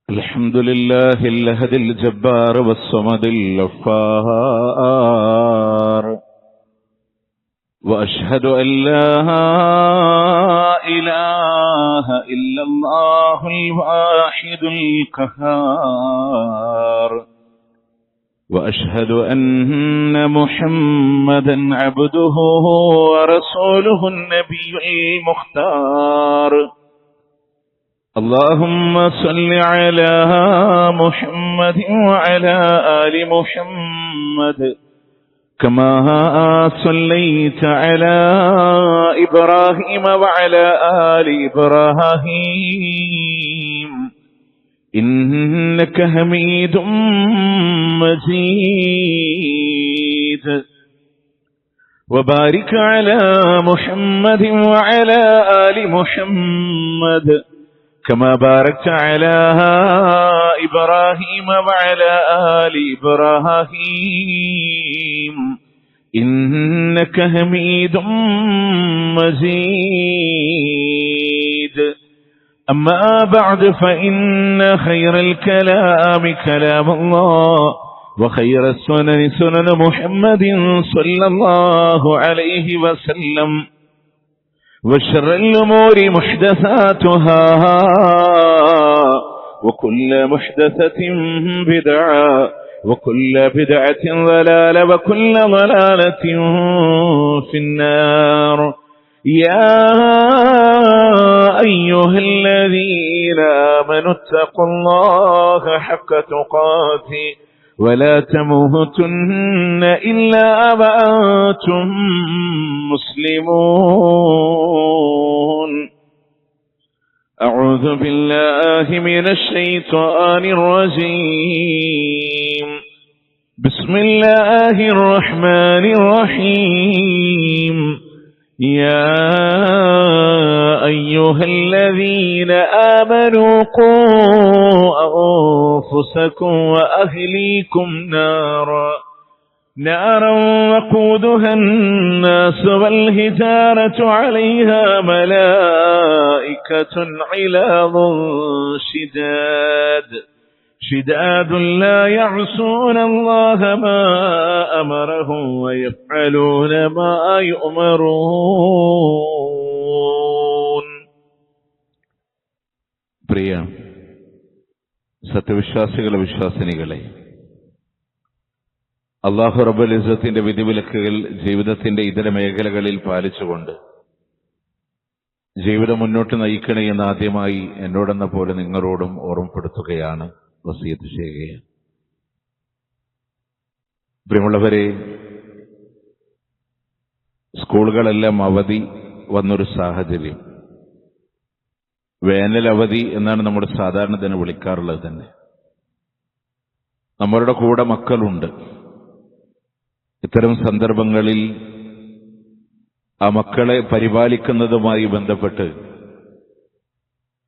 الحمد لله الهدي الجبار والصمد الغفار وأشهد أن لا إله إلا الله الواحد القهار وأشهد أن محمدا عبده ورسوله النبي المختار اللهم صل على محمد وعلى آل محمد كما صليت على إبراهيم وعلى آل إبراهيم إنك حميد مجيد وبارك على محمد وعلى آل محمد كما باركت على إبراهيم وعلى آل إبراهيم إنك حميد مجيد أما بعد فإن خير الكلام كلام الله وخير السنن سنن محمد صلى الله عليه وسلم وشر الأمور محدثاتها وكل محدثة بدعة وكل بدعة ضلالة وكل ضلالة في النار يا أيها الذين آمنوا اتقوا الله حق تقاته ولا تموتن إلا وأنتم مسلمون أعوذ بالله من الشيطان الرجيم بسم الله الرحمن الرحيم يا أيها الذين آمنوا قوا أنفسكم وأهليكم نارا وقودها الناس والحجارة عليها ملائكة غلاظ شداد لا يعصون الله ما أمرهم ويفعلون ما يؤمرون. പ്രിയ സത്യവിശ്വാസികളെ വിശ്വാസിനികളെ, അല്ലാഹു റബ്ബുൽ ഇസ്സത്തിന്റെ വിധിവിലക്കുകൾ ജീവിതത്തിന്റെ ഇതര മേഖലകളിൽ പാലിച്ചുകൊണ്ട് ജീവിതം മുന്നോട്ട് നയിക്കണേ എന്ന് ആദ്യമായി എന്നോടെന്ന പോലെ നിങ്ങളോടും ഓർമ്മപ്പെടുത്തുകയാണ്, വസിയത്ത് ചെയ്യുകയാണ്. പ്രിയമുള്ളവരെ, സ്കൂളുകളെല്ലാം അവധി വന്നൊരു സാഹചര്യം, വേനൽ അവധി എന്നാണ് നമ്മൾ സാധാരണ തന്നെ വിളിക്കാറുള്ളത് തന്നെ. നമ്മളുടെ കൂടെ മക്കളുണ്ട്. ഇത്തരം സന്ദർഭങ്ങളിൽ ആ മക്കളെ പരിപാലിക്കുന്നതുമായി ബന്ധപ്പെട്ട്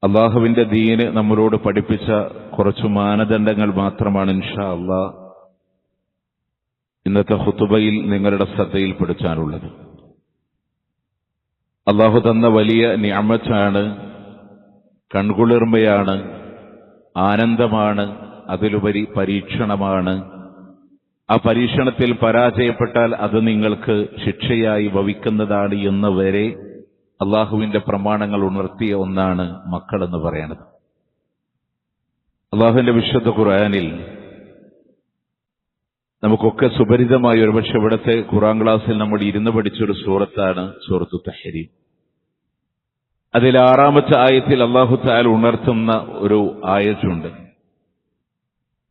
അള്ളാഹുവിന്റെ ദീന് നമ്മളോട് പഠിപ്പിച്ച കുറച്ചു മാനദണ്ഡങ്ങൾ മാത്രമാണ് ഇൻഷാ അല്ലാഹ് ഇന്നത്തെ ഖുതുബയിൽ നിങ്ങളുടെ ശ്രദ്ധയിൽപ്പെടുത്താനുള്ളത്. അള്ളാഹു തന്ന വലിയ നിഅമത്താണ്, കൺകുളിർമയാണ്, ആനന്ദമാണ്, അതിലുപരി പരീക്ഷണമാണ്. ആ പരീക്ഷണത്തിൽ പരാജയപ്പെട്ടാൽ അത് നിങ്ങൾക്ക് ശിക്ഷയായി ഭവിക്കുന്നതാണ് എന്ന് വരെ അള്ളാഹുവിന്റെ പ്രമാണങ്ങൾ ഉണർത്തിയ ഒന്നാണ് മക്കളെന്ന് പറയുന്നത്. അള്ളാഹുവിന്റെ വിശുദ്ധ ഖുർആനിൽ നമുക്കൊക്കെ സുപരിതമായ ഒരുപക്ഷെ ഇവിടുത്തെ ഖുർആൻ ക്ലാസ്സിൽ നമ്മൾ ഇരുന്ന് പഠിച്ചൊരു സൂറത്താണ് സൂറത്തു തഹ്രീം. അതിൽ 6-ാമത്തെ ആയത്തിൽ അല്ലാഹു തആല ഉണർത്തുന്ന ഒരു ആയത്തുണ്ട്.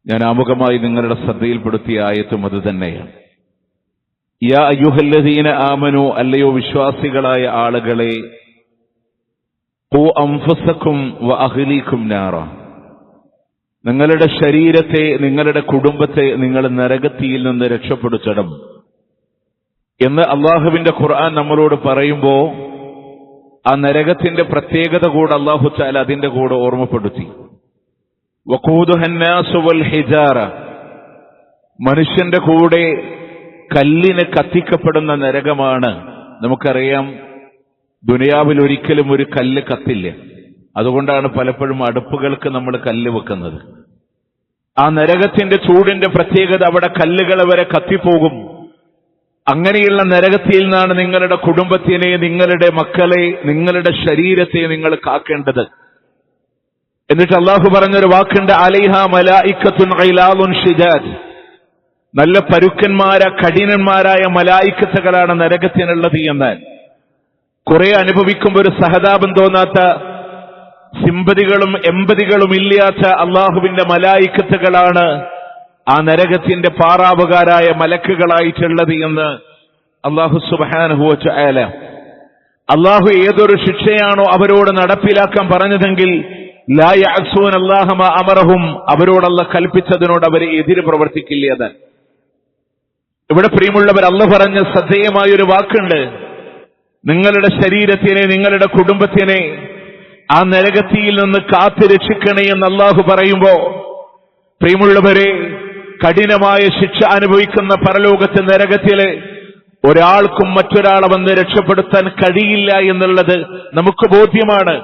ഞാൻ ആമുഖമായി നിങ്ങളുടെ ശ്രദ്ധയിൽപ്പെടുത്തിയ ആയത്തും അത് തന്നെയാണ്. യാ അയ്യുഹല്ലദീന ആമനു, അല്ലയോ വിശ്വാസികളായ ആളുകളെ, ഖൂ അൻഫുസകും വ അഹ്ലീകും നാറ, നിങ്ങളുടെ ശരീരത്തെ, നിങ്ങളുടെ കുടുംബത്തെ നിങ്ങൾ നരകത്തിയിൽ നിന്ന് രക്ഷപ്പെടുത്തണം എന്ന് അള്ളാഹുവിന്റെ ഖുർആൻ നമ്മളോട് പറയുമ്പോ ആ നരകത്തിന്റെ പ്രത്യേകത കൂടെ അല്ലാഹു തആല അതിന്റെ കൂടെ ഓർമ്മപ്പെടുത്തി. വഖൂദുഹന്നാസു വൽ ഹിജാറ, മനുഷ്യന്റെ കൂടെ കല്ലിന് കത്തിക്കപ്പെടുന്ന നരകമാണ്. നമുക്കറിയാം, ദുനിയാവിൽ ഒരിക്കലും ഒരു കല്ല് കത്തില്ല. അതുകൊണ്ടാണ് പലപ്പോഴും അടുപ്പുകൾക്ക് നമ്മൾ കല്ല് വെക്കുന്നത്. ആ നരകത്തിന്റെ ചൂടിന്റെ പ്രത്യേകത അവിടെ കല്ലുകൾ വരെ കത്തിപ്പോകും. അങ്ങനെയുള്ള നരകത്തിൽ നിന്നാണ് നിങ്ങളുടെ കുടുംബത്തിനെ, നിങ്ങളുടെ മക്കളെ, നിങ്ങളുടെ ശരീരത്തെ നിങ്ങൾ കാക്കേണ്ടത്. എന്നിട്ട് അള്ളാഹു പറഞ്ഞൊരു വാക്കുണ്ട്, അലൈഹ മലായിക്കത്തുൻ ഗിലാലുൻ ഷിദാദ്. നല്ല കഠിനന്മാരായ മലായിക്കത്തുകളാണ് നരകത്തിനുള്ളത് എന്നാൽ കുറെ അനുഭവിക്കുമ്പോൾ ഒരു സഹതാപം തോന്നാത്ത, സിമ്പതികളും എമ്പതികളും ഇല്ലാത്ത അള്ളാഹുവിന്റെ മലായിക്കത്തുകളാണ് ആ നരകത്തിന്റെ പാറാവുകാരായ മലക്കുകളായിട്ടുള്ളത് എന്ന് അള്ളാഹു സുബ്ഹാനഹു വ തആല. അള്ളാഹു ഏതൊരു ശിക്ഷയാണോ അവരോട് നടപ്പിലാക്കാൻ പറഞ്ഞതെങ്കിൽ ലാ യഅസൂന അല്ലാഹ മാ അമറഹും, അവരോടല്ല കൽപ്പിച്ചതിനോട് അവർ എതിര് പ്രവർത്തിക്കില്ല. ഇവിടെ പ്രിയമുള്ളവർ, അല്ലാഹു പറഞ്ഞ ശ്രദ്ധേയമായൊരു വാക്കുണ്ട്, നിങ്ങളുടെ ശരീരത്തിനെ, നിങ്ങളുടെ കുടുംബത്തിനെ ആ നരകത്തിയിൽ നിന്ന് കാത്തു രക്ഷിക്കണേ എന്ന് അല്ലാഹു പറയുമ്പോ, പ്രിയമുള്ളവരെ, കഠിനമായ ശിക്ഷ അനുഭവിക്കുന്ന പരലോകത്തെ നരകത്തിലെ ഒരാൾക്കും മറ്റൊരാളെ വന്ന് രക്ഷപ്പെടുത്താൻ കഴിയില്ല എന്നുള്ളത് നമുക്ക് ബോധ്യമാണ്.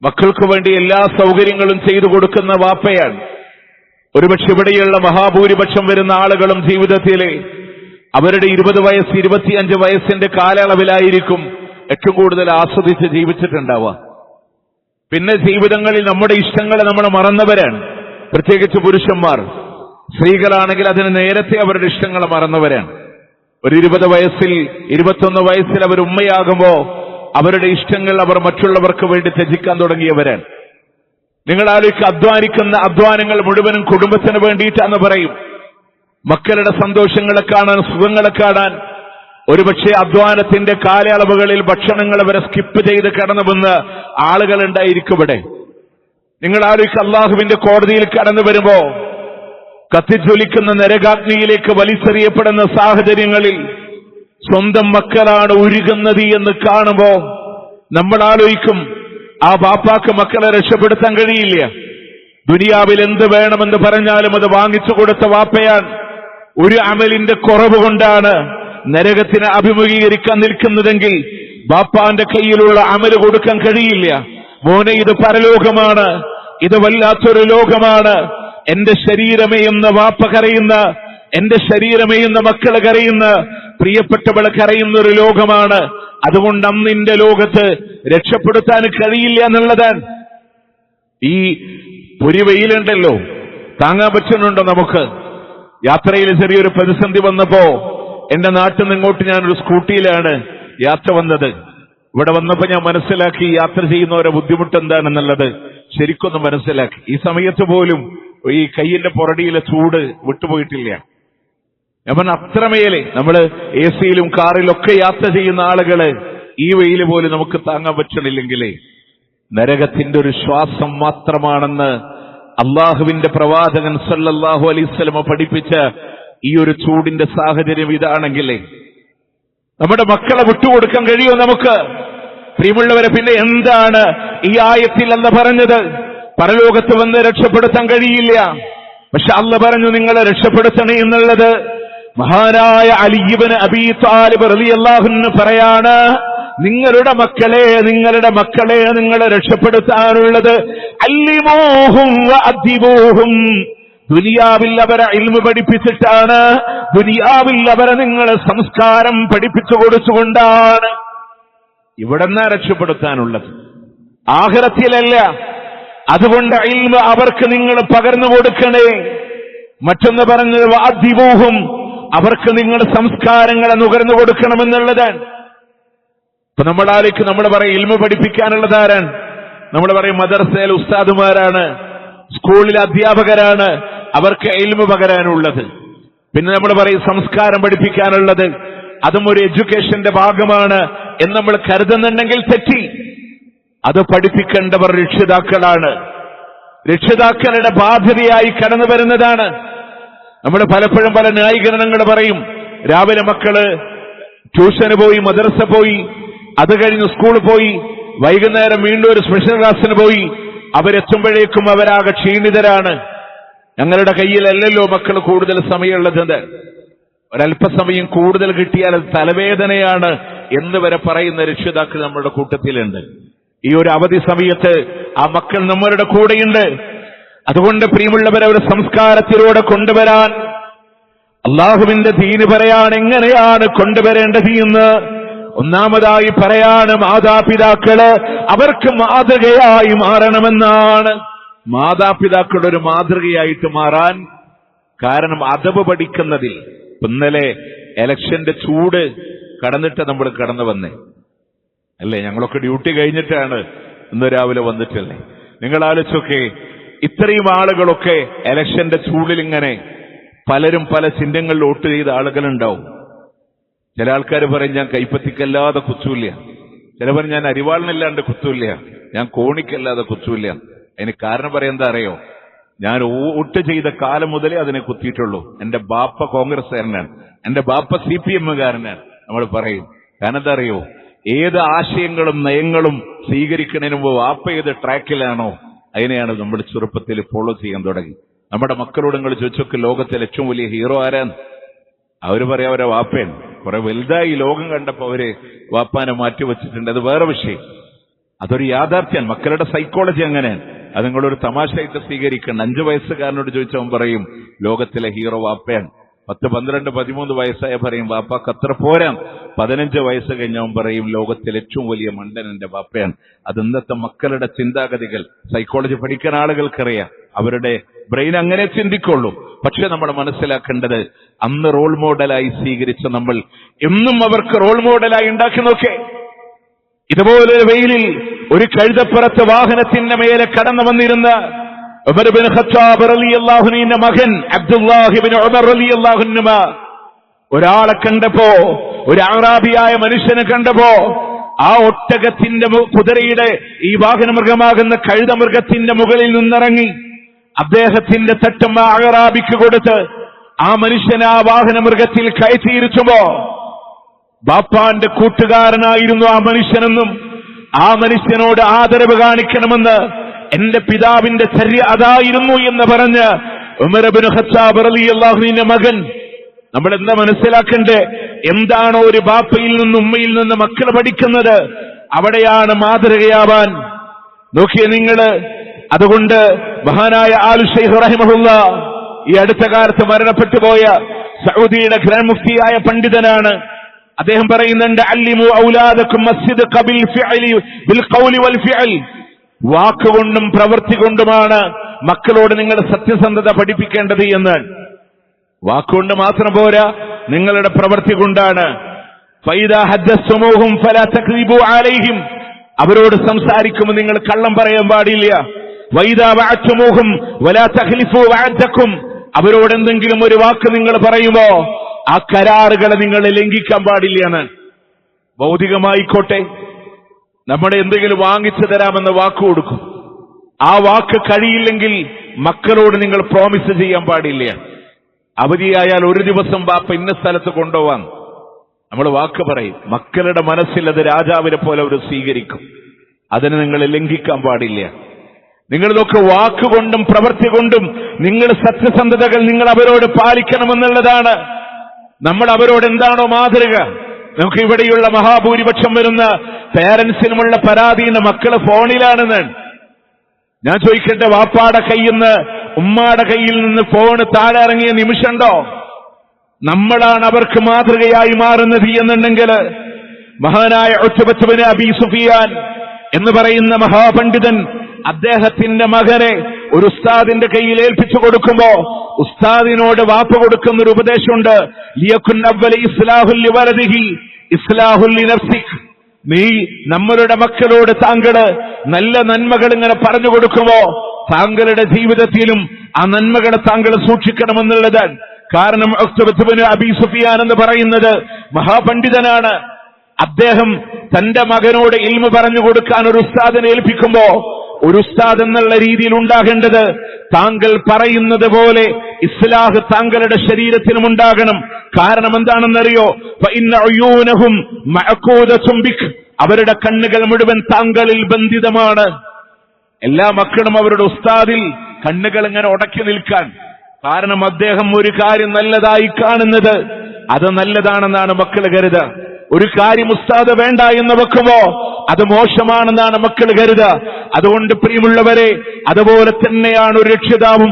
മക്കൾക്ക് വേണ്ടി എല്ലാ സൗകര്യങ്ങളും ചെയ്തു കൊടുക്കുന്ന വാപ്പയാണ്. ഒരുപക്ഷെ ഇവിടെയുള്ള മഹാഭൂരിപക്ഷം വരുന്ന ആളുകളും ജീവിതത്തിലെ അവരുടെ 20 വയസ്സ് 25 വയസ്സിന്റെ കാലയളവിലായിരിക്കും ഏറ്റവും കൂടുതൽ ആസ്വദിച്ച് ജീവിച്ചിട്ടുണ്ടാവുക. പിന്നെ ജീവിതങ്ങളിൽ നമ്മുടെ ഇഷ്ടങ്ങളെ നമ്മൾ മറന്നവരാണ്. പ്രത്യേകിച്ച് പുരുഷന്മാർ. സ്ത്രീകളാണെങ്കിൽ അതിന് നേരത്തെ അവരുടെ ഇഷ്ടങ്ങളെ മറന്നവരാണ്. ഒരു 20 വയസ്സിൽ 21 വയസ്സിൽ അവർ ഉമ്മയാകുമ്പോ അവരുടെ ഇഷ്ടങ്ങൾ അവർ മറ്റുള്ളവർക്ക് വേണ്ടി ത്യജിക്കാൻ തുടങ്ങിയവരാണ്. നിങ്ങൾ ആലോചിക്കുക, അധ്വാനിക്കുന്ന അധ്വാനങ്ങൾ മുഴുവനും കുടുംബത്തിന് വേണ്ടിയിട്ടാന്ന് പറയും. മക്കളുടെ സന്തോഷങ്ങളെ കാണാൻ, സുഖങ്ങളെ കാണാൻ ഒരുപക്ഷെ അധ്വാനത്തിന്റെ കാലയളവുകളിൽ ഭക്ഷണങ്ങൾ അവരെ സ്കിപ്പ് ചെയ്ത് കടന്നു വന്ന് ആളുകൾ ഉണ്ടായിരിക്കും ഇവിടെ. നിങ്ങൾ ആലോചിക്കുക, അള്ളാഹുവിന്റെ കോടതിയിൽ കടന്നു വരുമ്പോ കത്തിജ്വലിക്കുന്ന നരകാഗ്നിയിലേക്ക് വലിച്ചെറിയപ്പെടുന്ന സാഹചര്യങ്ങളിൽ സ്വന്തം മക്കളാണ് ഉരുകുന്നത് എന്ന് കാണുമ്പോ നമ്മൾ ആലോചിക്കും, ആ ബാപ്പാക്ക് മക്കളെ രക്ഷപ്പെടുത്താൻ കഴിയില്ല. ദുനിയാവിൽ എന്ത് വേണമെന്ന് പറഞ്ഞാലും അത് വാങ്ങിച്ചു കൊടുത്ത വാപ്പയാണ്. ഒരു അമലിന്റെ കുറവ് കൊണ്ടാണ് നരകത്തിനെ അഭിമുഖീകരിക്കാൻ നിൽക്കുന്നതെങ്കിൽ ബാപ്പാന്റെ കയ്യിലുള്ള അമല് കൊടുക്കാൻ കഴിയില്ല. മോനെ, ഇത് പരലോകമാണ്, ഇത് വല്ലാത്തൊരു ലോകമാണ്. എന്റെ ശരീരമേ എന്ന് വാപ്പ കരയുന്ന, എന്റെ ശരീരമേ എന്ന് മക്കള് കരയുന്ന, പ്രിയപ്പെട്ടവള് കരയുന്ന ഒരു ലോകമാണ്. അതുകൊണ്ട് അന്നിന്റെ ലോകത്ത് രക്ഷപ്പെടുത്താൻ കഴിയില്ല എന്നുള്ളതാണ്. ഈ പൊരിവെയിലുണ്ടല്ലോ, താങ്ങാൻ പറ്റുന്നുണ്ടോ നമുക്ക്? യാത്രയിൽ ചെറിയൊരു പ്രതിസന്ധി വന്നപ്പോ എന്റെ നാട്ടിൽ നിന്ന് ഇങ്ങോട്ട് ഞാനൊരു സ്കൂട്ടിയിലാണ് യാത്ര വന്നത്. ഇവിടെ വന്നപ്പോ ഞാൻ മനസ്സിലാക്കി യാത്ര ചെയ്യുന്നവരെ ബുദ്ധിമുട്ട് എന്താണെന്നുള്ളത് ശരിക്കൊന്ന് മനസ്സിലാക്കി. ഈ സമയത്ത് പോലും ഈ കയ്യിന്റെ പുറടിയിലെ ചൂട് വിട്ടുപോയിട്ടില്ല. ഞാൻ പറഞ്ഞ അത്രമേലെ നമ്മള് AC-യിലും കാറിലൊക്കെ യാത്ര ചെയ്യുന്ന ആളുകള് ഈ വെയില് പോലും നമുക്ക് താങ്ങാൻ പറ്റണില്ലെങ്കിലേ നരകത്തിന്റെ ഒരു ശ്വാസം മാത്രമാണെന്ന് അള്ളാഹുവിന്റെ പ്രവാചകൻ സല്ലല്ലാഹു അലൈഹി വസല്ലം പഠിപ്പിച്ച ഈ ഒരു ചൂടിന്റെ സാഹചര്യം ഇതാണെങ്കിലേ നമ്മുടെ മക്കളെ വിട്ടുകൊടുക്കാൻ കഴിയുമോ നമുക്ക്? പ്രിയമുള്ളവരെ, പിന്നെ എന്താണ് ഈ ആയത്തിൽ അല്ല പറഞ്ഞത്? പരലോകത്ത് വന്ന് രക്ഷപ്പെടുത്താൻ കഴിയില്ല. പക്ഷെ അല്ല പറഞ്ഞു നിങ്ങളെ രക്ഷപ്പെടുത്തണേ എന്നുള്ളത്. മഹാനായ അലി ഇബ്നു അബീ ത്വാലിബ് റളിയല്ലാഹു അൻഹു പറയാണ്, നിങ്ങളുടെ മക്കളെ നിങ്ങളെ രക്ഷപ്പെടുത്താനുള്ളത് അല്ലിമൂഹും വഅദ്ദിബൂഹും. ദുനിയാവിൽ അവരെ ഇൽമു പഠിപ്പിച്ചിട്ടാണ്, ദുനിയാവിൽ അവരെ നിങ്ങളെ സംസ്കാരം പഠിപ്പിച്ചു കൊടുത്തുകൊണ്ടാണ്. ഇവിടെന്നാ രക്ഷപ്പെടുത്താനുള്ളത്, ആഖിറത്തിലല്ല. അതുകൊണ്ട് ഇൽമു അവർക്ക് നിങ്ങൾ പകർന്നു കൊടുക്കണേ. മറ്റൊന്ന് പറഞ്ഞത് വഅദ്ദിബൂഹും, അവർക്ക് നിങ്ങൾ സംസ്കാരങ്ങളെ നുകർന്നു കൊടുക്കണമെന്നുള്ളതാണ്. ഇപ്പൊ നമ്മളാലേക്ക് നമ്മൾ പറയും ഇൽമു പഠിപ്പിക്കാനുള്ളതാരാണ്? നമ്മൾ പറയും മദ്രസയിൽ ഉസ്താദുമാരാണ്, സ്കൂളിലെ അധ്യാപകരാണ് അവർക്ക് ഇൽമു പകരാനുള്ളത്. പിന്നെ നമ്മൾ പറയും സംസ്കാരം പഠിപ്പിക്കാനുള്ളത്, അതും ഒരു എഡ്യൂക്കേഷന്റെ ഭാഗമാണ് എന്ന് നമ്മൾ കരുതുന്നുണ്ടെങ്കിൽ തെറ്റി. അത് പഠിപ്പിക്കേണ്ടവർ രക്ഷിതാക്കളാണ്. രക്ഷിതാക്കളുടെ ബാധ്യതയായി കടന്നു വരുന്നതാണ്. നമ്മൾ പലപ്പോഴും പല ന്യായീകരണങ്ങൾ പറയും. രാവിലെ മക്കള് ട്യൂഷന് പോയി, മദ്രസ പോയി, അത് കഴിഞ്ഞ് സ്കൂളിൽ പോയി, വൈകുന്നേരം വീണ്ടും ഒരു സ്പെഷ്യൽ ക്ലാസ്സിന് പോയി, അവരെത്തുമ്പോഴേക്കും അവരാകെ ക്ഷീണിതരാണ്. ഞങ്ങളുടെ കയ്യിലല്ലല്ലോ മക്കൾ കൂടുതൽ സമയമുള്ളത്, ഒരല്പസമയം കൂടുതൽ കിട്ടിയാൽ അത് തലവേദനയാണ് എന്ന് വരെ പറയുന്ന രക്ഷിതാക്കൾ നമ്മുടെ കൂട്ടത്തിലുണ്ട്. ഈ ഒരു അവധി സമയത്ത് ആ മക്കൾ നമ്മളുടെ കൂടെയുണ്ട്. അതുകൊണ്ട് പ്രിയമുള്ളവരെ, ഒരു സംസ്കാരത്തിലൂടെ കൊണ്ടുവരാൻ അള്ളാഹുവിന്റെ ദീന് പറയാൻ എങ്ങനെയാണ് കൊണ്ടുവരേണ്ടത് എന്ന് ഒന്നാമതായി പറയാണ്, മാതാപിതാക്കള് അവർക്ക് മാതൃകയായി മാറണമെന്നാണ്. മാതാപിതാക്കളുടെ ഒരു മാതൃകയായിട്ട് മാറാൻ കാരണം അദബ് പഠിക്കുന്നതിൽ. ഇന്നലെ ഇലക്ഷന്റെ ചൂട് കടന്നിട്ട് നമ്മൾ കടന്നു വന്നേ അല്ലേ? ഞങ്ങളൊക്കെ ഡ്യൂട്ടി കഴിഞ്ഞിട്ടാണ് ഇന്ന് രാവിലെ വന്നിട്ടല്ലേ? നിങ്ങൾ ആലോചിച്ചൊക്കെ, ഇത്രയും ആളുകളൊക്കെ ഇലക്ഷന്റെ ചൂടിൽ ഇങ്ങനെ പലരും പല ചിഹ്നങ്ങളിൽ വോട്ട് ചെയ്ത ആളുകളുണ്ടാവും. ചില ആൾക്കാർ പറയും ഞാൻ കൈപ്പത്തിക്കല്ലാതെ കുത്തൂല്ല, ചിലവർ ഞാൻ അരിവാളിനല്ലാണ്ട് കുത്തൂല്ല, ഞാൻ കോണിക്കല്ലാതെ കുത്തൂല്ല. അതിന് കാരണം പറയാൻ എന്താ അറിയോ? ഞാൻ വോട്ട് ചെയ്ത കാലം മുതലേ അതിനെ കുത്തിയിട്ടുള്ളൂ. എന്റെ ബാപ്പ കോൺഗ്രസ്സുകാരനാണ്, എന്റെ ബാപ്പ CPM-കാരനാണ് നമ്മൾ പറയും. കാരണം എന്താ അറിയോ? ഏത് ആശയങ്ങളും നയങ്ങളും സ്വീകരിക്കുന്നതിന് മുമ്പ് വാപ്പ ഏത് ട്രാക്കിലാണോ അതിനെയാണ് നമ്മൾ ചെറുപ്പത്തിൽ ഫോളോ ചെയ്യാൻ തുടങ്ങി. നമ്മുടെ മക്കളോട് നിങ്ങൾ ചോദിച്ചൊക്കെ ലോകത്തിലെ ഏറ്റവും വലിയ ഹീറോ ആരാന്ന്? അവര് പറയാം അവരെ വാപ്പയാണ്. കുറെ വലുതായി ലോകം കണ്ടപ്പോ അവര് വാപ്പാനെ മാറ്റിവെച്ചിട്ടുണ്ട്. അത് വേറെ വിഷയം, അതൊരു യാഥാർത്ഥ്യമാണ്. മക്കളുടെ സൈക്കോളജി അങ്ങനെയാണ്. അത് നിങ്ങളൊരു തമാശയായിട്ട് സ്വീകരിക്കണം. 5 വയസ്സുകാരനോട് ചോദിച്ചവൻ പറയും ലോകത്തിലെ ഹീറോ വാപ്പയാണ്. 10, 12, 13 വയസ്സായ പറയും വാപ്പാക്ക് അത്ര പോരാ. 15 വയസ്സ് കഴിഞ്ഞവൻ പറയും ലോകത്തിലെ ഏറ്റവും വലിയ മണ്ടൻ എന്റെ വാപ്പയാണ്. അത് ഇന്നത്തെ മക്കളുടെ ചിന്താഗതികൾ. സൈക്കോളജി പഠിക്കുന്ന ആളുകൾക്കറിയാം, അവരുടെ ബ്രെയിൻ അങ്ങനെ ചിന്തിക്കുള്ളൂ. പക്ഷെ നമ്മൾ മനസ്സിലാക്കേണ്ടത്, അന്ന് റോൾ മോഡലായി സ്വീകരിച്ച നമ്മൾ എന്നും അവർക്ക് റോൾ മോഡലായി ഉണ്ടാക്കി നോക്കേ. ഇതുപോലൊരു വെയിലിൽ ഒരു കഴുതപ്പുറത്ത് വാഹനത്തിന്റെ മേലെ കടന്നു വന്നിരുന്ന ഉമർ ബിൻ ഖത്താബ് റളിയല്ലാഹു അൻഹുവിന്റെ മകൻ അബ്ദുല്ലാഹി ബിൻ ഉമർ റളിയല്ലാഹു അൻഹുമ ഒരാളെ കണ്ടപ്പോ, ഒരു അറാബിയായ മനുഷ്യനെ കണ്ടപ്പോ, ആ ഒട്ടകത്തിന്റെ കുതിരയുടെ ഈ വാഹനമൃഗമാകുന്ന കഴുതമൃഗത്തിന്റെ മുകളിൽ നിന്നിറങ്ങി അദ്ദേഹത്തിന്റെ തട്ടം ആ അറാബിക്ക് കൊടുത്ത് ആ മനുഷ്യനെ ആ വാഹനമൃഗത്തിൽ കയറ്റിയിരുത്തുമ്പോ, ബാപ്പാന്റെ കൂട്ടുകാരനായിരുന്നു ആ മനുഷ്യനെന്നും ആ മനുഷ്യനോട് ആദരവ് കാണിക്കണമെന്ന് എന്റെ പിതാവിന്റെ ചര്യ അതായിരുന്നു എന്ന് പറഞ്ഞ് ഉമർ ഇബ്നു ഖത്താബ് റളിയല്ലാഹു അൻഹുവിന്റെ മകൻ. നമ്മൾ എന്താ മനസ്സിലാക്കണ്ടേ? എന്താണോ ഒരു ബാപ്പയിൽ നിന്നും ഉമ്മയിൽ നിന്ന് മക്കൾ പഠിക്കുന്നത്, അവിടെയാണ് മാതൃകയാവാൻ. നോക്കിയേ നിങ്ങള്. അതുകൊണ്ട് മഹാനായ ആൽ ശൈഖ് റഹിമഹുല്ലാ ഈ അടുത്ത കാലത്ത് മരണപ്പെട്ടു പോയ സൗദിയുടെ ഗ്രാൻഡ് മുഫ്തിയായ പണ്ഡിതനാണ്. അദ്ദേഹം പറയുന്നുണ്ട്, അല്ലിമു ഔലാദക്കും മസ്ജിദ് ഖബിൽ ഫിഅലി ബിൽ ഖൗലി വൽ ഫിഅൽ. വാക്കുകൊണ്ടും പ്രവൃത്തി കൊണ്ടുമാണ് മക്കളോട് നിങ്ങൾ സത്യസന്ധത പഠിപ്പിക്കേണ്ടത് എന്ന്. വാക്കുകൊണ്ട് മാത്രം പോരാ, നിങ്ങളുടെ പ്രവൃത്തി കൊണ്ടാണ്. ഫൈദാ ഹദ്ദസ്തുമൂഹും ഫലാ തക്ദിബു അലൈഹിം. അവരോട് സംസാരിക്കുമ്പോൾ നിങ്ങൾ കള്ളം പറയാൻ പാടില്ല. വൈദാ വഅതുമൂഹും വലാ തഖ്ലിഫു വഅദക്കും. അവരോട് എന്തെങ്കിലും ഒരു വാക്ക് നിങ്ങൾ പറയുമ്പോ ആ കരാറുകളെ നിങ്ങൾ ലംഘിക്കാൻ പാടില്ല എന്ന്. ഭൗതികമായിക്കോട്ടെ, നമ്മുടെ എന്തെങ്കിലും വാങ്ങിച്ചു തരാമെന്ന് വാക്ക് കൊടുക്കും. ആ വാക്ക് കഴിയില്ലെങ്കിൽ മക്കളോട് നിങ്ങൾ പ്രോമിസ് ചെയ്യാൻ പാടില്ല. അവധിയായാൽ ഒരു ദിവസം ബാപ്പ ഇന്ന സ്ഥലത്ത് കൊണ്ടുപോവാൻ നമ്മൾ വാക്ക് പറയും. മക്കളുടെ മനസ്സിൽ അത് രാജാവിനെ പോലെ അവർ സ്വീകരിക്കും. അതിന് നിങ്ങൾ ലംഘിക്കാൻ പാടില്ല. നിങ്ങളിതൊക്കെ വാക്കുകൊണ്ടും പ്രവൃത്തി കൊണ്ടും നിങ്ങൾ സത്യസന്ധതകൾ നിങ്ങൾ അവരോട് പാലിക്കണമെന്നുള്ളതാണ്. നമ്മൾ അവരോട് എന്താണോ മാതൃക. നമുക്ക് ഇവിടെയുള്ള മഹാഭൂരിപക്ഷം വരുന്ന പേരൻസിനുമുള്ള പരാതിയുടെ മക്കള് ഫോണിലാണെന്ന്. ഞാൻ ചോദിക്കട്ടെ, വാപ്പാടെ കയ്യിൽ നിന്ന് ഉമ്മാടെ കയ്യിൽ നിന്ന് ഫോണ് താഴെ ഇറങ്ങിയ നിമിഷമുണ്ടോ? നമ്മളാണ് അവർക്ക് മാതൃകയായി മാറുന്നത് എന്നുണ്ടെങ്കിൽ, മഹാനായ ഉത്ബത്ത് ബിൻ അബീ സുഫിയാൻ എന്ന് പറയുന്ന മഹാപണ്ഡിതൻ അദ്ദേഹത്തിന്റെ മകനെ ഒരു ഉസ്താദിന്റെ കയ്യിൽ ഏൽപ്പിച്ചു കൊടുക്കുമ്പോ ഉസ്താദിനോട് വാപ്പ കൊടുക്കുന്ന ഒരു ഉപദേശമുണ്ട്, ലിയകുൻ അവ്വല ഇസ്ലാഹുൽ ലിവലദിഹി ഇസ്ലാഹുൽ ലിനഫ്സിക്. നീ നമ്മളുടെ മക്കളോട് താങ്കള് നല്ല നന്മകൾ ഇങ്ങനെ പറഞ്ഞു കൊടുക്കുമ്പോ താങ്കളുടെ ജീവിതത്തിലും ആ നന്മകളെ താങ്കൾ സൂക്ഷിക്കണമെന്നുള്ളതാണ്. കാരണം ഉത്ബത്ത് ബിൻ അബീ സുഫിയാൻ എന്ന് പറയുന്നത് മഹാപണ്ഡിതനാണ്. അദ്ദേഹം തന്റെ മകനോട് ഇൽമു പറഞ്ഞു കൊടുക്കാൻ ഒരു ഉസ്താദിനെ ഏൽപ്പിക്കുമ്പോ, ഒരു ഉസ്താദ് എന്നുള്ള രീതിയിൽ ഉണ്ടാകേണ്ടത് താങ്കൾ പറയുന്നത് പോലെ ഇസ്ലാഹ് താങ്കളുടെ ശരീരത്തിനും ഉണ്ടാകണം. കാരണം എന്താണെന്നറിയോ? അവരുടെ കണ്ണുകൾ മുഴുവൻ താങ്കളിൽ ബന്ധിതമാണ്. എല്ലാ മക്കളും അവരുടെ ഉസ്താദിൽ കണ്ണുകൾ ഇങ്ങനെ ഉടക്കി നിൽക്കാൻ. കാരണം അദ്ദേഹം ഒരു കാര്യം നല്ലതായി കാണുന്നത് അത് നല്ലതാണെന്നാണ് മക്കൾ കരുതുക. ഒരു കാര്യം ഉസ്താദ് വേണ്ട എന്ന് വെക്കുമോ അത് മോശമാണെന്നാണ് മക്കൾ കരുതുക. അതുകൊണ്ട് പ്രിയമുള്ളവരെ, അതുപോലെ തന്നെയാണ് ഒരു രക്ഷിതാവും.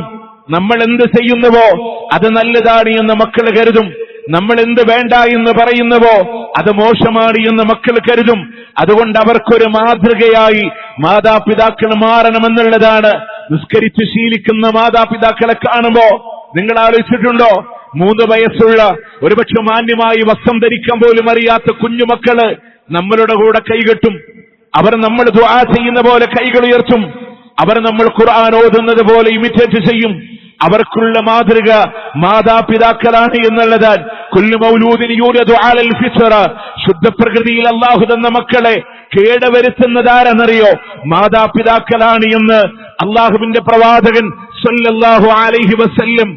നമ്മൾ എന്ത് ചെയ്യുന്നുവോ അത് നല്ലതാണ് എന്ന് മക്കൾ കരുതും. നമ്മൾ എന്ത് വേണ്ട എന്ന് പറയുന്നുവോ അത് മോശമാണ് എന്ന് മക്കൾ കരുതും. അതുകൊണ്ട് അവർക്കൊരു മാതൃകയായി മാതാപിതാക്കൾ മാറണമെന്നുള്ളതാണ്. നിസ്കരിച്ച് ശീലിക്കുന്ന മാതാപിതാക്കളെ കാണുമ്പോ നിങ്ങൾ ആലോചിച്ചിട്ടുണ്ടോ? 3 വയസ്സുള്ള ഒരുപക്ഷെ മാന്യമായി വസ്ത്രം ധരിക്കാൻ പോലും അറിയാത്ത കുഞ്ഞുമക്കള് നമ്മളുടെ കൂടെ കൈകെട്ടും. അവർ നമ്മൾ ദുആ ചെയ്യുന്ന പോലെ കൈകൾ ഉയർത്തും. അവർ നമ്മൾ ഖുർആൻ ഓതുന്നത് പോലെ ഇമിറ്റേറ്റ് ചെയ്യും. അവർക്കുള്ള മാതൃക മാതാപിതാക്കളാണ് എന്നുള്ളതാണ്. കുല്ലു മൗലൂദിൻ യൂലദു അലൽ ഫിത്ര, ശുദ്ധ പ്രകൃതിയിൽ അല്ലാഹു തന്ന മക്കളെ കേടുവരുത്തുന്നതാരെന്നറിയോ? മാതാപിതാക്കളാണ് എന്ന് അല്ലാഹുവിന്റെ പ്രവാചകൻ സല്ലല്ലാഹു അലൈഹി വസല്ലം.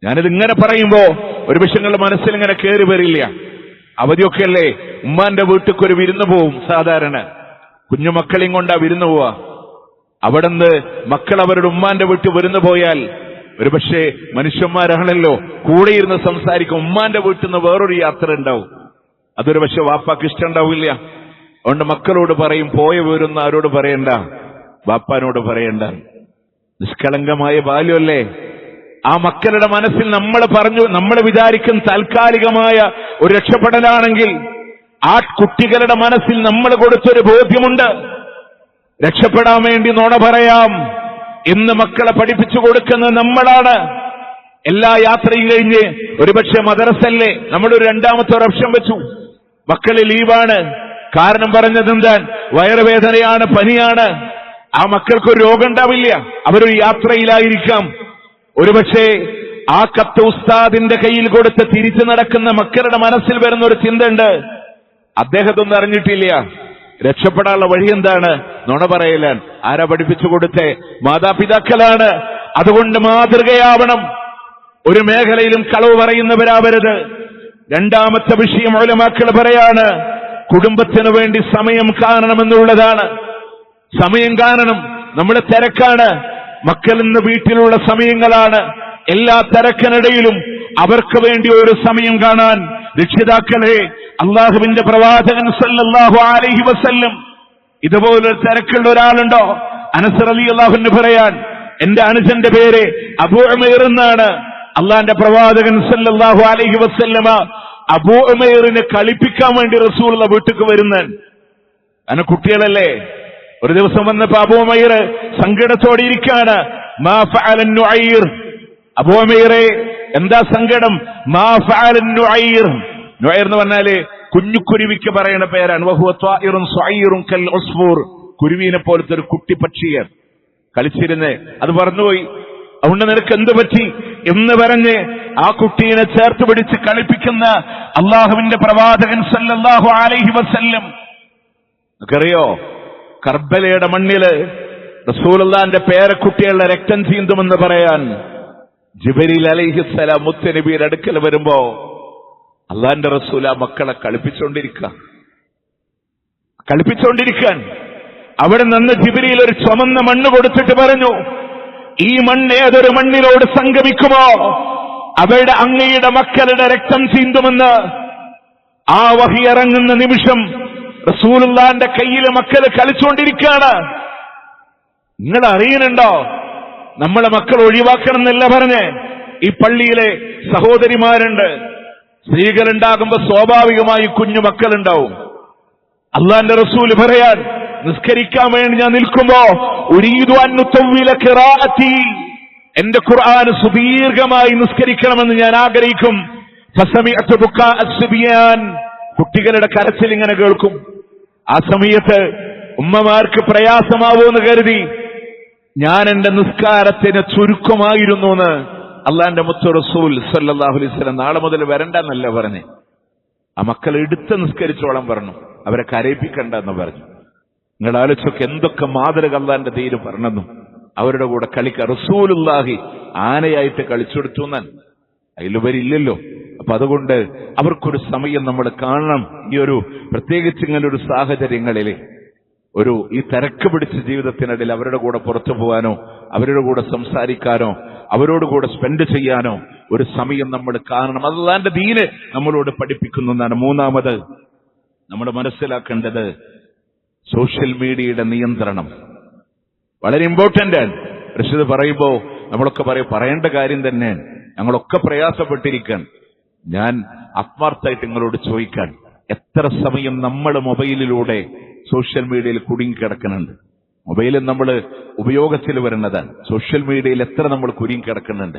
ഞാനിത് ഇങ്ങനെ പറയുമ്പോ ഒരു വിഷയങ്ങളുടെ മനസ്സിൽ ഇങ്ങനെ കയറി വരില്ല. അവധിയൊക്കെ അല്ലേ, ഉമ്മാന്റെ വീട്ടിൽ ഒരു വിരുന്ന് പോവും. സാധാരണ കുഞ്ഞുമക്കളെയും കൊണ്ടാ വിരുന്ന് പോവാ. അവിടുന്ന് മക്കൾ അവരുടെ ഉമ്മാന്റെ വീട്ടിൽ വിരുന്ന് പോയാൽ ഒരുപക്ഷെ മനുഷ്യന്മാരാണല്ലോ, കൂടെ ഇരുന്ന് സംസാരിക്കും. ഉമ്മാന്റെ വീട്ടിൽ നിന്ന് വേറൊരു യാത്ര ഉണ്ടാവും. അതൊരു പക്ഷെ വാപ്പാക്ക് ഇഷ്ടം ഉണ്ടാവില്ല. അതുകൊണ്ട് മക്കളോട് പറയും, പോയ വിവരൊന്നും ആരോട് പറയണ്ട, വാപ്പാനോട് പറയണ്ട. നിഷ്കളങ്കമായ ബാല്യമല്ലേ? ആ മക്കളുടെ മനസ്സിൽ നമ്മൾ വിചാരിക്കും താൽക്കാലികമായ ഒരു രക്ഷപ്പെടലാണെങ്കിൽ ആ കുട്ടികളുടെ മനസ്സിൽ നമ്മൾ കൊടുത്തൊരു ബോധ്യമുണ്ട്. രക്ഷപ്പെടാൻ വേണ്ടി നുണ പറയാം എന്ന് മക്കളെ പഠിപ്പിച്ചു കൊടുക്കുന്നത് നമ്മളാണ്. എല്ലാ യാത്രയും കഴിഞ്ഞ് ഒരുപക്ഷെ മദ്രസല്ലേ നമ്മളൊരു 2ാമത്തെ ഓപ്ഷൻ വെച്ചു. മക്കള് ലീവാണ്, കാരണം പറഞ്ഞത് എന്താ? വയറുവേദനയാണ്, പനിയാണ്. ആ മക്കൾക്കൊരു രോഗം ഉണ്ടാവില്ല, അവരൊരു യാത്രയിലായിരിക്കാം. ഒരുപക്ഷെ ആ കത്ത് ഉസ്താദിന്റെ കയ്യിൽ കൊടുത്ത് തിരിച്ചു നടക്കുന്ന മക്കളുടെ മനസ്സിൽ വരുന്ന ഒരു ചിന്തയുണ്ട്, അദ്ദേഹത്തൊന്നും അറിഞ്ഞിട്ടില്ല, രക്ഷപ്പെടാനുള്ള വഴി എന്താണ്? നുണ പറയലാൻ. ആരാ പഠിപ്പിച്ചു കൊടുത്തേ? മാതാപിതാക്കളാണ്. അതുകൊണ്ട് മാതൃകയാവണം. ഒരു മേഖലയിലും കളവ് പറയുന്നവരാവരുത്. 2ാമത്തെ വിഷയം ഉലമാക്കൾ പറയാണ്, കുടുംബത്തിനു വേണ്ടി സമയം കാണണമെന്നുള്ളതാണ്. സമയം കാണണം. നമ്മുടെ തിരക്കാണ്. മക്കൾ ഇന്ന് വീട്ടിലുള്ള സമയങ്ങളാണ്. എല്ലാ തിരക്കിനിടയിലും അവർക്ക് വേണ്ടി ഒരു സമയം കാണാൻ രക്ഷിതാക്കളെ, അള്ളാഹുവിന്റെ പ്രവാചകൻ സല്ലല്ലാഹു അലൈഹി വസല്ലം ഇതുപോലൊരു തിരക്കുള്ള ഒരാളുണ്ടോ? അനസ് റളിയല്ലാഹു അൻഹു പറയാൻ, എന്റെ അനുജന്റെ പേര് അബൂ ഉമൈർ എന്നാണ്. അള്ളാന്റെ പ്രവാചകൻ സല്ലല്ലാഹു അലൈഹി വസല്ലമ അബൂ ഉമൈറിനെ കളിപ്പിക്കാൻ വേണ്ടി റസൂലുള്ള വീട്ടിക്ക് വരുന്നൻ. അങ്ങനെ കുട്ടികളല്ലേ. ഒരു ദിവസം വന്നപ്പോ അബൂ ഉമൈർ സങ്കടത്തോടെ ഇരിക്കാണ്. മാ ഫഅലൻ നുഐർ, അബൂ ഉമൈറെ എന്താ സങ്കടം? മാ ഫഅലൻ നുഐർ, നുഐർ എന്ന് പറഞ്ഞാല് കുഞ്ഞുകുരുവിക്ക് പറയുന്ന പേരാണ്. വഹുവ ത്വാഇറുൻ സ്വഈറുൻ കൽ ഉസ്ഫൂർ, കുരുവിനെ പോലത്തെ ഒരു കുട്ടി പക്ഷിയാണ്. കളിച്ചിരുന്നേ അത് പറന്നുപോയി. അതുകൊണ്ട് നിനക്ക് എന്ത് പറ്റി എന്ന് പറഞ്ഞ് ആ കുട്ടീനെ ചേർത്ത് പിടിച്ച് കളിപ്പിക്കുന്ന അള്ളാഹുവിന്റെ പ്രവാചകൻ സല്ലല്ലാഹു അലൈഹി വസല്ലം. നിനക്കറിയോ, കർബലയുടെ മണ്ണില് റസൂലുള്ളാഹിന്റെ പേരക്കുട്ടികളുടെ രക്തം ചീന്തുമെന്ന് പറയാൻ ജിബ്രീൽ അലൈഹിസ്സലാം മുത്തുനബിയുടെ അടുക്കൽ വരുമ്പോ അള്ളാന്റെ റസൂൽ ആ മക്കളെ കളിപ്പിച്ചോണ്ടിരിക്കാൻ അവിടെ നിന്ന് ജിബ്രീൽ ഒരു ചുമന്ന മണ്ണ് കൊടുത്തിട്ട് പറഞ്ഞു, ഈ മണ്ണ് ഏതൊരു മണ്ണിനോട് സംഗമിക്കുമോ അവരുടെ അങ്ങയുടെ മക്കളുടെ രക്തം ചീന്തുമെന്ന്. ആ വഹി ഇറങ്ങുന്ന നിമിഷം റസൂലുള്ളാഹിന്റെ കയ്യിലെ മക്കള് കളിച്ചുകൊണ്ടിരിക്കുകയാണ്. നിങ്ങൾ അറിയുന്നുണ്ടോ? നമ്മളെ മക്കൾ ഒഴിവാക്കണം എന്നല്ല പറഞ്ഞ്. ഈ പള്ളിയിലെ സഹോദരിമാരുണ്ട്, സ്ത്രീകളുണ്ടാകുമ്പോ സ്വാഭാവികമായി കുഞ്ഞു മക്കളുണ്ടാവും. അള്ളാന്റെ റസൂല് പറയാൻ, നിസ്കരിക്കാൻ വേണ്ടി ഞാൻ നിൽക്കുമ്പോ ഉരീദു അൻ ഉതവ്വില ഖിറാഅതി, എന്റെ ഖുർആൻ സുദീർഘമായി നിസ്കരിക്കണമെന്ന് ഞാൻ ആഗ്രഹിക്കും. ഫസമിഅതു ബുകാ അസ്ബിയാൻ, കുട്ടികളുടെ കരച്ചിൽ ഇങ്ങനെ കേൾക്കും. ആ സമയത്ത് ഉമ്മമാർക്ക് പ്രയാസമാവോന്ന് കരുതി ഞാൻ എന്റെ നിസ്കാരത്തിന് ചുരുക്കമായിരുന്നു എന്ന് അള്ളാന്റെ മുത്ത് റസൂൽ സല്ലല്ലാഹു അലൈഹി വസല്ലം നാളെ മുതൽ വരണ്ടെന്നല്ല പറഞ്ഞേ. ആ മക്കളെ എടുത്ത് നിസ്കരിച്ചോളം പറഞ്ഞു, അവരെ കരയിപ്പിക്കണ്ടെന്ന് പറഞ്ഞു. നിങ്ങൾ ആലോചിച്ചൊക്കെ എന്തൊക്കെ മാതൃക അള്ളാന്റെ തീര് പറഞ്ഞെന്നും. അവരുടെ കൂടെ കളിക്ക റസൂലുള്ളാഹി ആനയായിട്ട് കളിച്ചെടുത്തു എന്നാൻ അതിലുപരില്ലല്ലോ. അപ്പൊ അതുകൊണ്ട് അവർക്കൊരു സമയം നമ്മൾ കാണണം. ഈ ഒരു പ്രത്യേകിച്ച് ഇങ്ങനെ ഒരു സാഹചര്യങ്ങളില് ഈ തിരക്ക് പിടിച്ച ജീവിതത്തിനിടയിൽ അവരുടെ കൂടെ പുറത്തു പോകാനോ അവരുടെ കൂടെ സംസാരിക്കാനോ അവരോട് കൂടെ സ്പെൻഡ് ചെയ്യാനോ ഒരു സമയം നമ്മൾ കാണണം. അല്ലാഹുവിന്റെ ദീന് നമ്മളോട് പഠിപ്പിക്കുന്നു എന്നാണ്. മൂന്നാമത് നമ്മൾ മനസ്സിലാക്കേണ്ടത് സോഷ്യൽ മീഡിയയുടെ നിയന്ത്രണം വളരെ ഇമ്പോർട്ടന്റ് ആണ്. റഷീദ് പറയുമ്പോ നമ്മളൊക്കെ പറയേണ്ട കാര്യം തന്നെയാണ്. ഞങ്ങളൊക്കെ പ്രയാസപ്പെട്ടിരിക്കാൻ. ഞാൻ ആത്മാർത്ഥമായിട്ട് നിങ്ങളോട് ചോദിക്കാൻ, എത്ര സമയം നമ്മൾ മൊബൈലിലൂടെ സോഷ്യൽ മീഡിയയിൽ കുടുങ്ങിക്കിടക്കുന്നുണ്ട്? മൊബൈലിൽ നമ്മൾ ഉപയോഗത്തിൽ വരുന്നതാണ്. സോഷ്യൽ മീഡിയയിൽ എത്ര നമ്മൾ കുടുങ്ങിക്കിടക്കുന്നുണ്ട്?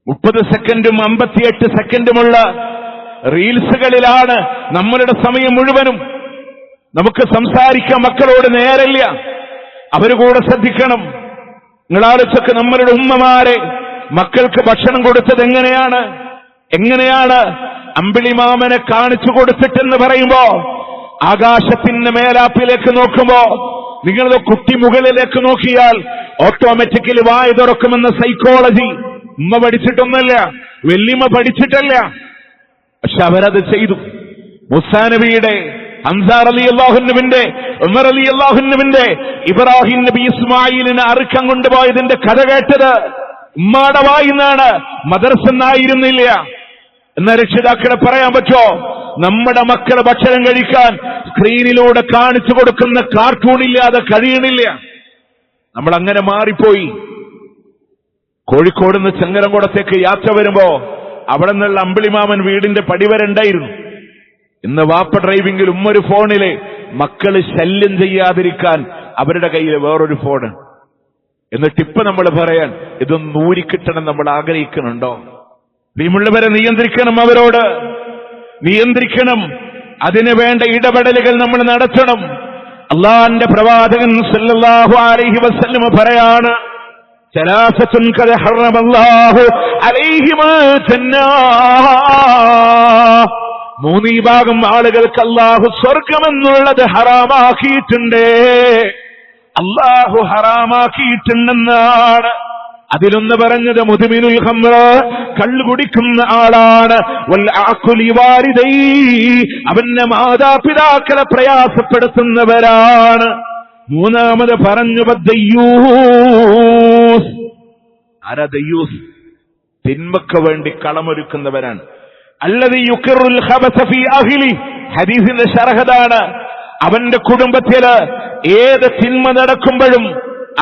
30 സെക്കൻഡും 58 സെക്കൻഡുമുള്ള റീൽസുകളിലാണ് നമ്മളുടെ സമയം മുഴുവനും. നമുക്ക് സംസാരിക്കാൻ മക്കളോട് നേരമില്ല. അവര് കൂടെ ശ്രദ്ധിക്കണം. നിങ്ങളാലോചിച്ചൊക്കെ നമ്മളുടെ ഉമ്മമാരെ മക്കൾക്ക് ഭക്ഷണം കൊടുത്തത് എങ്ങനെയാണ് അമ്പിളിമാമനെ കാണിച്ചു കൊടുത്തിട്ടെന്ന് പറയുമ്പോ ആകാശത്തിന്റെ മേലാപ്പിലേക്ക് നോക്കുമ്പോ നിങ്ങളത് കുട്ടി മുകളിലേക്ക് നോക്കിയാൽ ഓട്ടോമാറ്റിക്കലി വായ തുറക്കുമെന്ന സൈക്കോളജി ഉമ്മ പഠിച്ചിട്ടൊന്നല്ല, വല്യമ്മ പഠിച്ചിട്ടല്ല. പക്ഷെ അവരത് ചെയ്തു. മൂസാ നബിയുടെ, ഹംസ റളിയല്ലാഹുവിന്റെ, ഉമർ റളിയല്ലാഹുവിന്റെ, ഇബ്രാഹിം നബി ഇസ്മായിലിനെ അറുക്കം കൊണ്ടുപോയതിന്റെ കഥ കേട്ടത് ഉമ്മാടെ വായിന്നാണ്, മദ്രസന്നായിരുന്നില്ല. എന്ന രക്ഷിതാക്കളെ പറയാൻ പറ്റോ? നമ്മുടെ മക്കളെ ഭക്ഷണം കഴിക്കാൻ സ്ക്രീനിലൂടെ കാണിച്ചു കൊടുക്കുന്ന കാർട്ടൂണില്ലാതെ കഴിയണില്ല. നമ്മൾ അങ്ങനെ മാറിപ്പോയി. കോഴിക്കോട് നിന്ന് ചെങ്ങരംകുളത്തേക്ക് യാത്ര വരുമ്പോ അവിടെ നിന്നുള്ള അമ്പിളിമാമൻ വീടിന്റെ പടിവരെ ഉണ്ടായിരുന്നു. ഇന്ന് വാപ്പ ഡ്രൈവിംഗിൽ ഉമ്മൊരു ഫോണില് മക്കള് ശല്യം ചെയ്യാതിരിക്കാൻ അവരുടെ കയ്യിൽ വേറൊരു ഫോണ്. എന്നിട്ടിപ്പ് നമ്മൾ പറയാൻ ഇതൊന്ന് ഊരിക്കിട്ടണം നമ്മൾ ആഗ്രഹിക്കുന്നുണ്ടോ? പ്രിയമുള്ളവരെ, നിയന്ത്രിക്കണം, അവരോട് നിയന്ത്രിക്കണം. അതിനു വേണ്ട ഇടപെടലുകൾ നമ്മൾ നടത്തണം. അള്ളാന്റെ പ്രവാചകൻ സല്ലല്ലാഹു അലൈഹി വസല്ലം പറയാണ്, സലാസത്തുൻ ഖദ ഹറമല്ലാഹു അലൈഹിൽ ജന്നാ. 3 ഭാഗം ആളുകൾക്ക് അല്ലാഹു സ്വർഗമെന്നുള്ളത് ഹറാമാക്കിയിട്ടുണ്ട്. അല്ലാഹു ഹറാമാക്കിയിട്ടുണ്ടെന്നാണ്. അതിലൊന്ന് പറഞ്ഞത് മുദ്മിനുൽ ഖംറ, കള്ളു കുടിക്കുന്ന ആളാണ്. വൽ ആഖുലി വാരിദൈ, അവന്റെ മാതാപിതാക്കളെ പ്രയാസപ്പെടുത്തുന്നവരാണ്. മൂന്നാമത് പറഞ്ഞു ദയ്യൂസ്. ആരാ ദയ്യൂസ്? തിന്മക്ക് വേണ്ടി കളമൊരുക്കുന്നവരാണ്. അല്ലദീ യുഖിറുൽ ഖബസ ഫീ അഹ്ലി, ഹദീസിന്റെ ശറഹതാണ്. അവന്റെ കുടുംബത്തില് ഏത് തിന്മ നടക്കുമ്പോഴും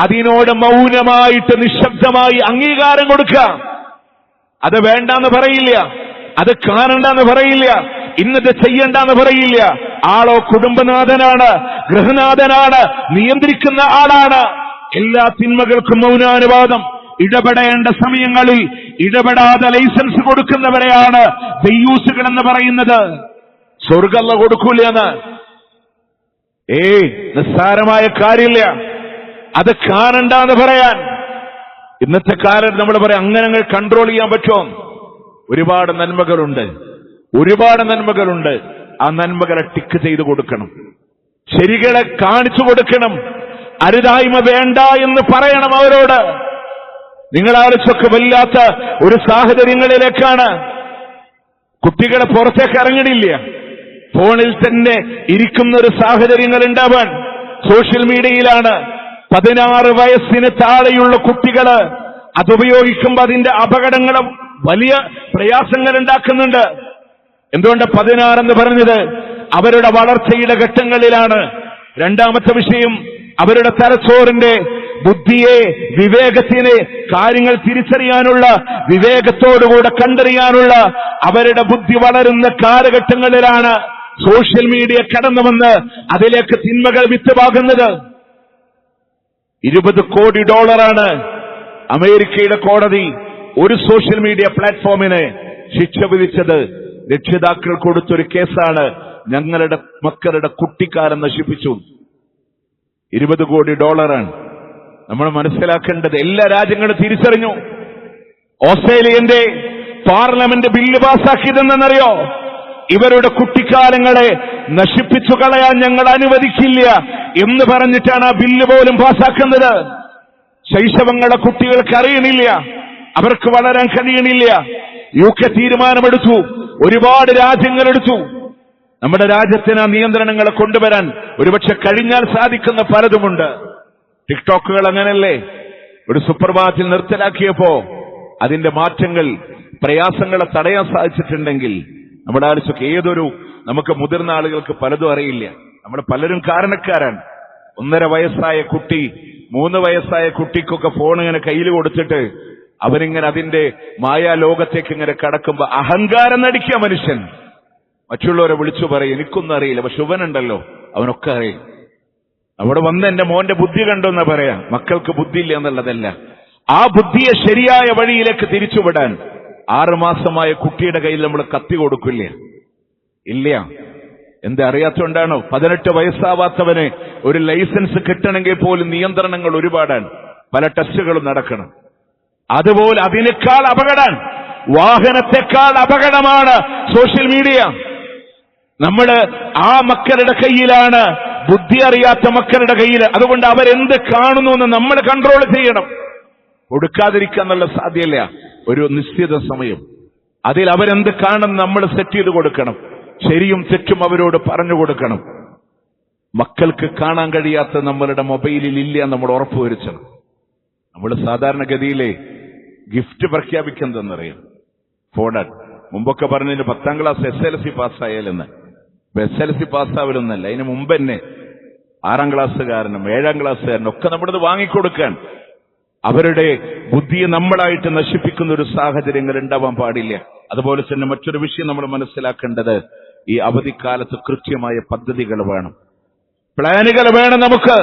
അതിനോട് മൗനമായിട്ട് നിശബ്ദമായി അംഗീകാരം കൊടുക്കുക. അത് വേണ്ടെന്ന് പറയില്ല, അത് കാണണ്ടെന്ന് പറയില്ല, ഇന്നത് ചെയ്യണ്ടെന്ന് പറയില്ല. ആളോ കുടുംബനാഥനാണ്, ഗൃഹനാഥനാണ്, നിയന്ത്രിക്കുന്ന ആളാണ്. എല്ലാ തിന്മകൾക്കും മൗനാനുവാദം. ഇടപെടേണ്ട സമയങ്ങളിൽ ഇടപെടാതെ ലൈസൻസ് കൊടുക്കുന്നവരെയാണ് ദയ്യൂസുകൾ എന്ന് പറയുന്നത്. സ്വർഗല്ല കൊടുക്കൂലെന്ന് നിസ്സാരമായ കാര്യമില്ല. അത് കാണണ്ടെന്ന് പറയാൻ ഇന്നത്തെ കാലത്ത് നമ്മൾ പറയാം, അങ്ങനെ കൺട്രോൾ ചെയ്യാൻ പറ്റുമോ? ഒരുപാട് നന്മകളുണ്ട്. ആ നന്മകളെ ടിക്ക് ചെയ്ത് കൊടുക്കണം, ശരികളെ കാണിച്ചു കൊടുക്കണം, അരുതായ്മ വേണ്ട എന്ന് പറയണം അവരോട്. നിങ്ങളാലോചിച്ചൊക്കെ വല്ലാത്ത ഒരു സാഹചര്യങ്ങളിലേക്കാണ്. കുട്ടികളെ പുറത്തേക്ക് ഇറങ്ങണില്ല, ഫോണിൽ തന്നെ ഇരിക്കുന്ന ഒരു സാഹചര്യങ്ങൾ ഉണ്ടാവാൻ. സോഷ്യൽ മീഡിയയിലാണ് 16 വയസ്സിന് താഴെയുള്ള കുട്ടികള് അതുപയോഗിക്കുമ്പോൾ അതിന്റെ അപകടങ്ങളും വലിയ പ്രയാസങ്ങൾ ഉണ്ടാക്കുന്നുണ്ട്. എന്തുകൊണ്ട് 16 എന്ന് പറഞ്ഞത്? അവരുടെ വളർച്ചയുടെ ഘട്ടങ്ങളിലാണ്. രണ്ടാമത്തെ വിഷയം, അവരുടെ തലച്ചോറിന്റെ ബുദ്ധിയെ, വിവേകത്തിനെ, കാര്യങ്ങൾ തിരിച്ചറിയാനുള്ള വിവേകത്തോടുകൂടെ കണ്ടറിയാനുള്ള അവരുടെ ബുദ്ധി വളരുന്ന കാലഘട്ടങ്ങളിലാണ് സോഷ്യൽ മീഡിയ കടന്നു വന്ന് അതിലേക്ക് തിന്മകൾ വിത്തുപാകുന്നത്. $20 കോടി അമേരിക്കയുടെ കോടതി ഒരു സോഷ്യൽ മീഡിയ പ്ലാറ്റ്ഫോമിന് ശിക്ഷ വിധിച്ചത്. രക്ഷിതാക്കൾ കൊടുത്തൊരു കേസാണ്. ഞങ്ങളുടെ മക്കളുടെ കുട്ടിക്കാലം നശിപ്പിച്ചു. $20 കോടി. നമ്മൾ മനസ്സിലാക്കേണ്ടത് എല്ലാ രാജ്യങ്ങളും തിരിച്ചറിഞ്ഞു. ഓസ്ട്രേലിയന്റെ പാർലമെന്റ് ബില്ല് പാസാക്കിയതെന്നറിയോ? ഇവരുടെ കുട്ടിക്കാലങ്ങളെ നശിപ്പിച്ചു കളയാൻ ഞങ്ങൾ അനുവദിക്കില്ല എന്ന് പറഞ്ഞിട്ടാണ് ആ ബില്ല് പോലും പാസാക്കുന്നത്. ശൈശവങ്ങളെ കുട്ടികൾക്ക് അറിയണില്ല, അവർക്ക് വളരാൻ കഴിയണില്ല. UK തീരുമാനമെടുത്തു, ഒരുപാട് രാജ്യങ്ങളെടുത്തു. നമ്മുടെ രാജ്യത്തിന് ആ നിയന്ത്രണങ്ങളെ കൊണ്ടുവരാൻ ഒരുപക്ഷെ കഴിഞ്ഞാൽ സാധിക്കുന്ന പലതുമുണ്ട്. ടിക്ടോക്കുകൾ അങ്ങനല്ലേ? ഒരു സുപ്രഭാതത്തിൽ നിർത്തലാക്കിയപ്പോ അതിന്റെ മാറ്റങ്ങൾ, പ്രയാസങ്ങളെ തടയാൻ സാധിച്ചിട്ടുണ്ടെങ്കിൽ നമ്മുടെ ആലോചിച്ചൊക്കെ നമുക്ക് മുതിർന്ന ആളുകൾക്ക് പലതും അറിയില്ല. നമ്മൾ പലരും കാരണക്കാരാണ്. 1.5 വയസ്സായ കുട്ടി 3 വയസ്സായ കുട്ടിക്കൊക്കെ ഫോൺ ഇങ്ങനെ കയ്യിൽ കൊടുത്തിട്ട് അവനിങ്ങനെ അതിന്റെ മായാലോകത്തേക്ക് ഇങ്ങനെ കടക്കുമ്പോ അഹങ്കാരം നടിക്കുക മനുഷ്യൻ. മറ്റുള്ളവരെ വിളിച്ചു പറയും എനിക്കൊന്നും അറിയില്ല, പക്ഷെ ഇവനുണ്ടല്ലോ അവനൊക്കെ അറിയും. അവിടെ വന്ന് എന്റെ മോന്റെ ബുദ്ധി കണ്ടോന്നാ പറയാ. മക്കൾക്ക് ബുദ്ധിയില്ല എന്നുള്ളതല്ല, ആ ബുദ്ധിയെ ശരിയായ വഴിയിലേക്ക് തിരിച്ചുവിടാൻ 6 മാസമായ കുട്ടിയുടെ കയ്യിൽ നമ്മൾ കത്തി കൊടുക്കില്ല. ഇല്ല, എന്താ അറിയാത്തതുകൊണ്ടാണോ? 18 വയസ്സാവാത്തവന് ഒരു ലൈസൻസ് കിട്ടണമെങ്കിൽ പോലും നിയന്ത്രണങ്ങൾ ഒരുപാടാണ്, പല ടെസ്റ്റുകളും നടക്കണം. അതുപോലെ അതിനേക്കാൾ അപകടം, വാഹനത്തെക്കാൾ അപകടമാണ് സോഷ്യൽ മീഡിയ. ആ മക്കളുടെ കയ്യിലാണ്, ബുദ്ധി അറിയാത്ത മക്കളുടെ കയ്യിൽ. അതുകൊണ്ട് അവരെന്ത് കാണുന്നു എന്ന് നമ്മൾ കൺട്രോൾ ചെയ്യണം. കൊടുക്കാതിരിക്കുക എന്നുള്ള സാധ്യല്ല. ഒരു നിശ്ചിത സമയം അതിൽ അവരെന്ത് കാണും നമ്മൾ സെറ്റ് ചെയ്ത് കൊടുക്കണം. ശരിയും തെറ്റും അവരോട് പറഞ്ഞു കൊടുക്കണം. മക്കൾക്ക് കാണാൻ കഴിയാത്ത നമ്മളുടെ മൊബൈലിൽ ഇല്ല നമ്മൾ ഉറപ്പുവരുത്തണം. നമ്മൾ സാധാരണഗതിയിലെ ഗിഫ്റ്റ് പ്രഖ്യാപിക്കുന്നതെന്നറിയാം, ഫോണാണ്. മുമ്പൊക്കെ പറഞ്ഞതിന് 10ാം ക്ലാസ് SLC പാസ്സായാലെന്ന്. SLC പാസ്സാവലൊന്നല്ല, അതിന് മുമ്പ് തന്നെ 6ാം ക്ലാസ്സുകാരനും 7ാം ക്ലാസ്സുകാരനും ഒക്കെ നമ്മളിത് വാങ്ങിക്കൊടുക്കാൻ. അവരുടെ ബുദ്ധിയെ നമ്മളായിട്ട് നശിപ്പിക്കുന്ന ഒരു സാഹചര്യങ്ങൾ ഉണ്ടാവാൻ പാടില്ല. അതുപോലെ തന്നെ മറ്റൊരു വിഷയം നമ്മൾ മനസ്സിലാക്കേണ്ടത്, ഈ അവധിക്കാലത്ത് കൃത്യമായ പദ്ധതികൾ വേണം, പ്ലാനുകൾ വേണം നമുക്ക്.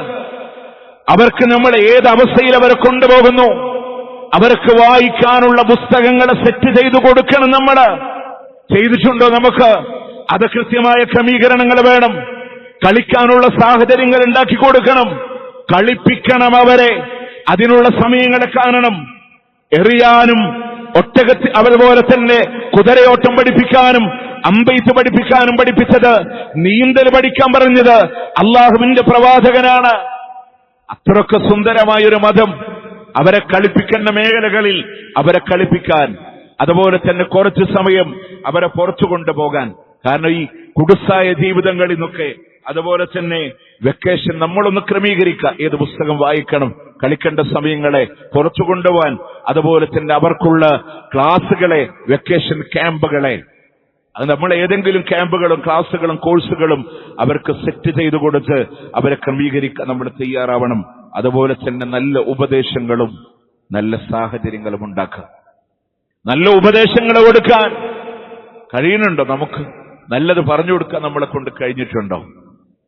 അവർക്ക് നമ്മൾ ഏത് അവസ്ഥയിൽ അവരെ കൊണ്ടുപോകുന്നു, അവർക്ക് വായിക്കാനുള്ള പുസ്തകങ്ങളെ സെറ്റ് ചെയ്തു കൊടുക്കണം. നമ്മൾ ചെയ്തിട്ടുണ്ടോ? നമുക്ക് അത് കൃത്യമായ ക്രമീകരണങ്ങൾ വേണം. കളിക്കാനുള്ള സാഹചര്യങ്ങൾ ഉണ്ടാക്കി കൊടുക്കണം, കളിപ്പിക്കണം അവരെ. അതിനുള്ള സമയങ്ങളെ കാണണം. എറിയാനും ഒട്ടകത്തിൽ അതുപോലെ തന്നെ കുതിരയോട്ടം പഠിപ്പിക്കാനും അമ്പെയ്ത്ത് പഠിപ്പിക്കാനും പഠിപ്പിച്ചത്, നീന്തൽ പഠിക്കാൻ പറഞ്ഞത് അള്ളാഹുവിന്റെ പ്രവാചകനാണ്. അത്രയ്ക്ക് സുന്ദരമായൊരു മതം. അവരെ കളിപ്പിക്കുന്ന മേഖലകളിൽ അവരെ കളിപ്പിക്കാൻ, അതുപോലെ തന്നെ കുറച്ചു സമയം അവരെ പുറത്തു കൊണ്ടുപോകാൻ. കാരണം ഈ കുടുസായ ജീവിതങ്ങളിൽ നിന്നൊക്കെ, അതുപോലെ തന്നെ വെക്കേഷൻ നമ്മളൊന്ന് ക്രമീകരിക്കുക. ഏത് പുസ്തകം വായിക്കണം, കളിക്കേണ്ട സമയങ്ങളെ പുറത്തു കൊണ്ടുപോകാൻ, അതുപോലെ തന്നെ അവർക്കുള്ള ക്ലാസുകളെ, വെക്കേഷൻ ക്യാമ്പുകളെ, അത് നമ്മൾ ഏതെങ്കിലും ക്യാമ്പുകളും ക്ലാസുകളും കോഴ്സുകളും അവർക്ക് സെറ്റ് ചെയ്തു കൊടുത്ത് അവരെ ക്രമീകരിക്കാൻ നമ്മൾ തയ്യാറാവണം. അതുപോലെ തന്നെ നല്ല ഉപദേശങ്ങളും നല്ല സാഹചര്യങ്ങളും ഉണ്ടാക്കുക. നല്ല ഉപദേശങ്ങൾ കൊടുക്കാൻ കഴിയുന്നുണ്ടോ? നമുക്ക് നല്ലത് പറഞ്ഞു കൊടുക്കാൻ നമ്മളെ കൊണ്ട് കഴിഞ്ഞിട്ടുണ്ടോ?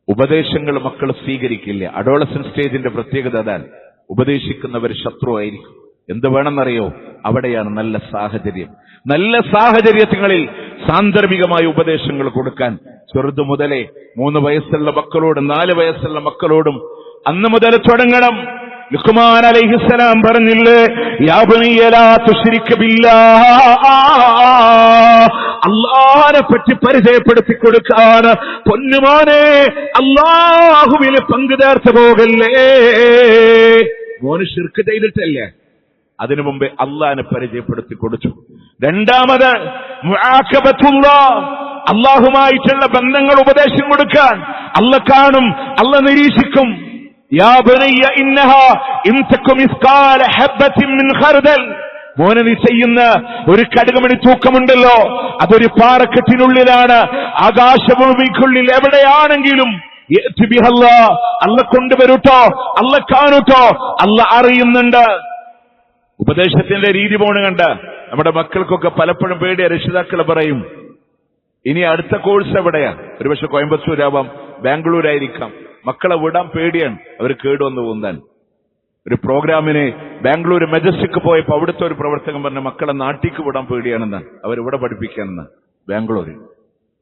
ഉപദേശങ്ങൾ മക്കൾ സ്വീകരിക്കില്ല. അഡോളസന്റ് സ്റ്റേജിന്റെ പ്രത്യേകത അതാണ്. ഉപദേശിക്കുന്നവർ ശത്രുവായിരിക്കും. എന്ത് വേണമെന്നറിയോ? അവിടെയാണ് നല്ല സാഹചര്യം. നല്ല സാഹചര്യങ്ങളിൽ സാന്ദർഭികമായ ഉപദേശങ്ങൾ കൊടുക്കാൻ ചെറുതു മുതലേ 3 വയസ്സുള്ള മക്കളോടും 4 വയസ്സുള്ള മക്കളോടും അന്ന് മുതൽ തുടങ്ങണം. ലുഖ്മാൻ അലൈഹിസ്സലാം പറഞ്ഞില്ലേ, യാ ബനിയ ലാ തുശ്രിക് ബില്ലാഹ്, അല്ലാഹുവിനെ പറ്റി പരിചയപ്പെടുത്തി കൊടുക്കാൻ. പൊന്നുമോനെ, അല്ലാഹുവിൽ പങ്കു ചേർത്ത് പോകല്ലേ. മോന് ശിർക്ക് ചെയ്തിട്ടല്ലേ, അതിനു മുമ്പേ അള്ളാഹിനെ പരിചയപ്പെടുത്തി കൊടുത്തു. രണ്ടാമത് മുആഖബത്തുല്ലാഹ്, അള്ളാഹുമായിട്ടുള്ള ബന്ധങ്ങൾ ഉപദേശം കൊടുക്കാൻ. അള്ളാഹ് കാണും, അള്ളാഹ് നിരീക്ഷിക്കും. യാ ബനിയ ഇന്നഹാ ഇൻ തകു മിസ്കാല ഹബ്ബത്തിൻ മിൻ ഖർദൽ, മോനെ നീ ചെയ്യുന്ന ഒരു കടുകുമണി തൂക്കമുണ്ടല്ലോ, അതൊരു പാറക്കെട്ടിനുള്ളിലാണ്. ആകാശഭൂമിക്കുള്ളിൽ എവിടെയാണെങ്കിലും അള്ള കൊണ്ടുവരൂട്ടോ, അള്ള കാണൂട്ടോ, അള്ള അറിയുന്നുണ്ട്. ഉപദേശത്തിന്റെ രീതി പോണ് കണ്ട നമ്മുടെ മക്കൾക്കൊക്കെ പലപ്പോഴും പേടിയ. രക്ഷിതാക്കൾ പറയും, ഇനി അടുത്ത കോഴ്സ് എവിടെയാ? ഒരുപക്ഷെ കോയമ്പത്തൂരാവാം, ബാംഗ്ലൂരായിരിക്കാം. മക്കളെ വിടാൻ പേടിയാണ്, അവർ കേടുവന്ന് പോകുന്നാൻ. ഒരു പ്രോഗ്രാമിന് ബാംഗ്ലൂർ മെജസ്റ്റിക് പോയപ്പോ അവിടുത്തെ ഒരു പ്രവർത്തകൻ പറഞ്ഞ മക്കളെ നാട്ടിക്ക് വിടാൻ പേടിയാണെന്ന്, അവരിവിടെ പഠിപ്പിക്കാനെന്ന്. ബാംഗ്ലൂരിൽ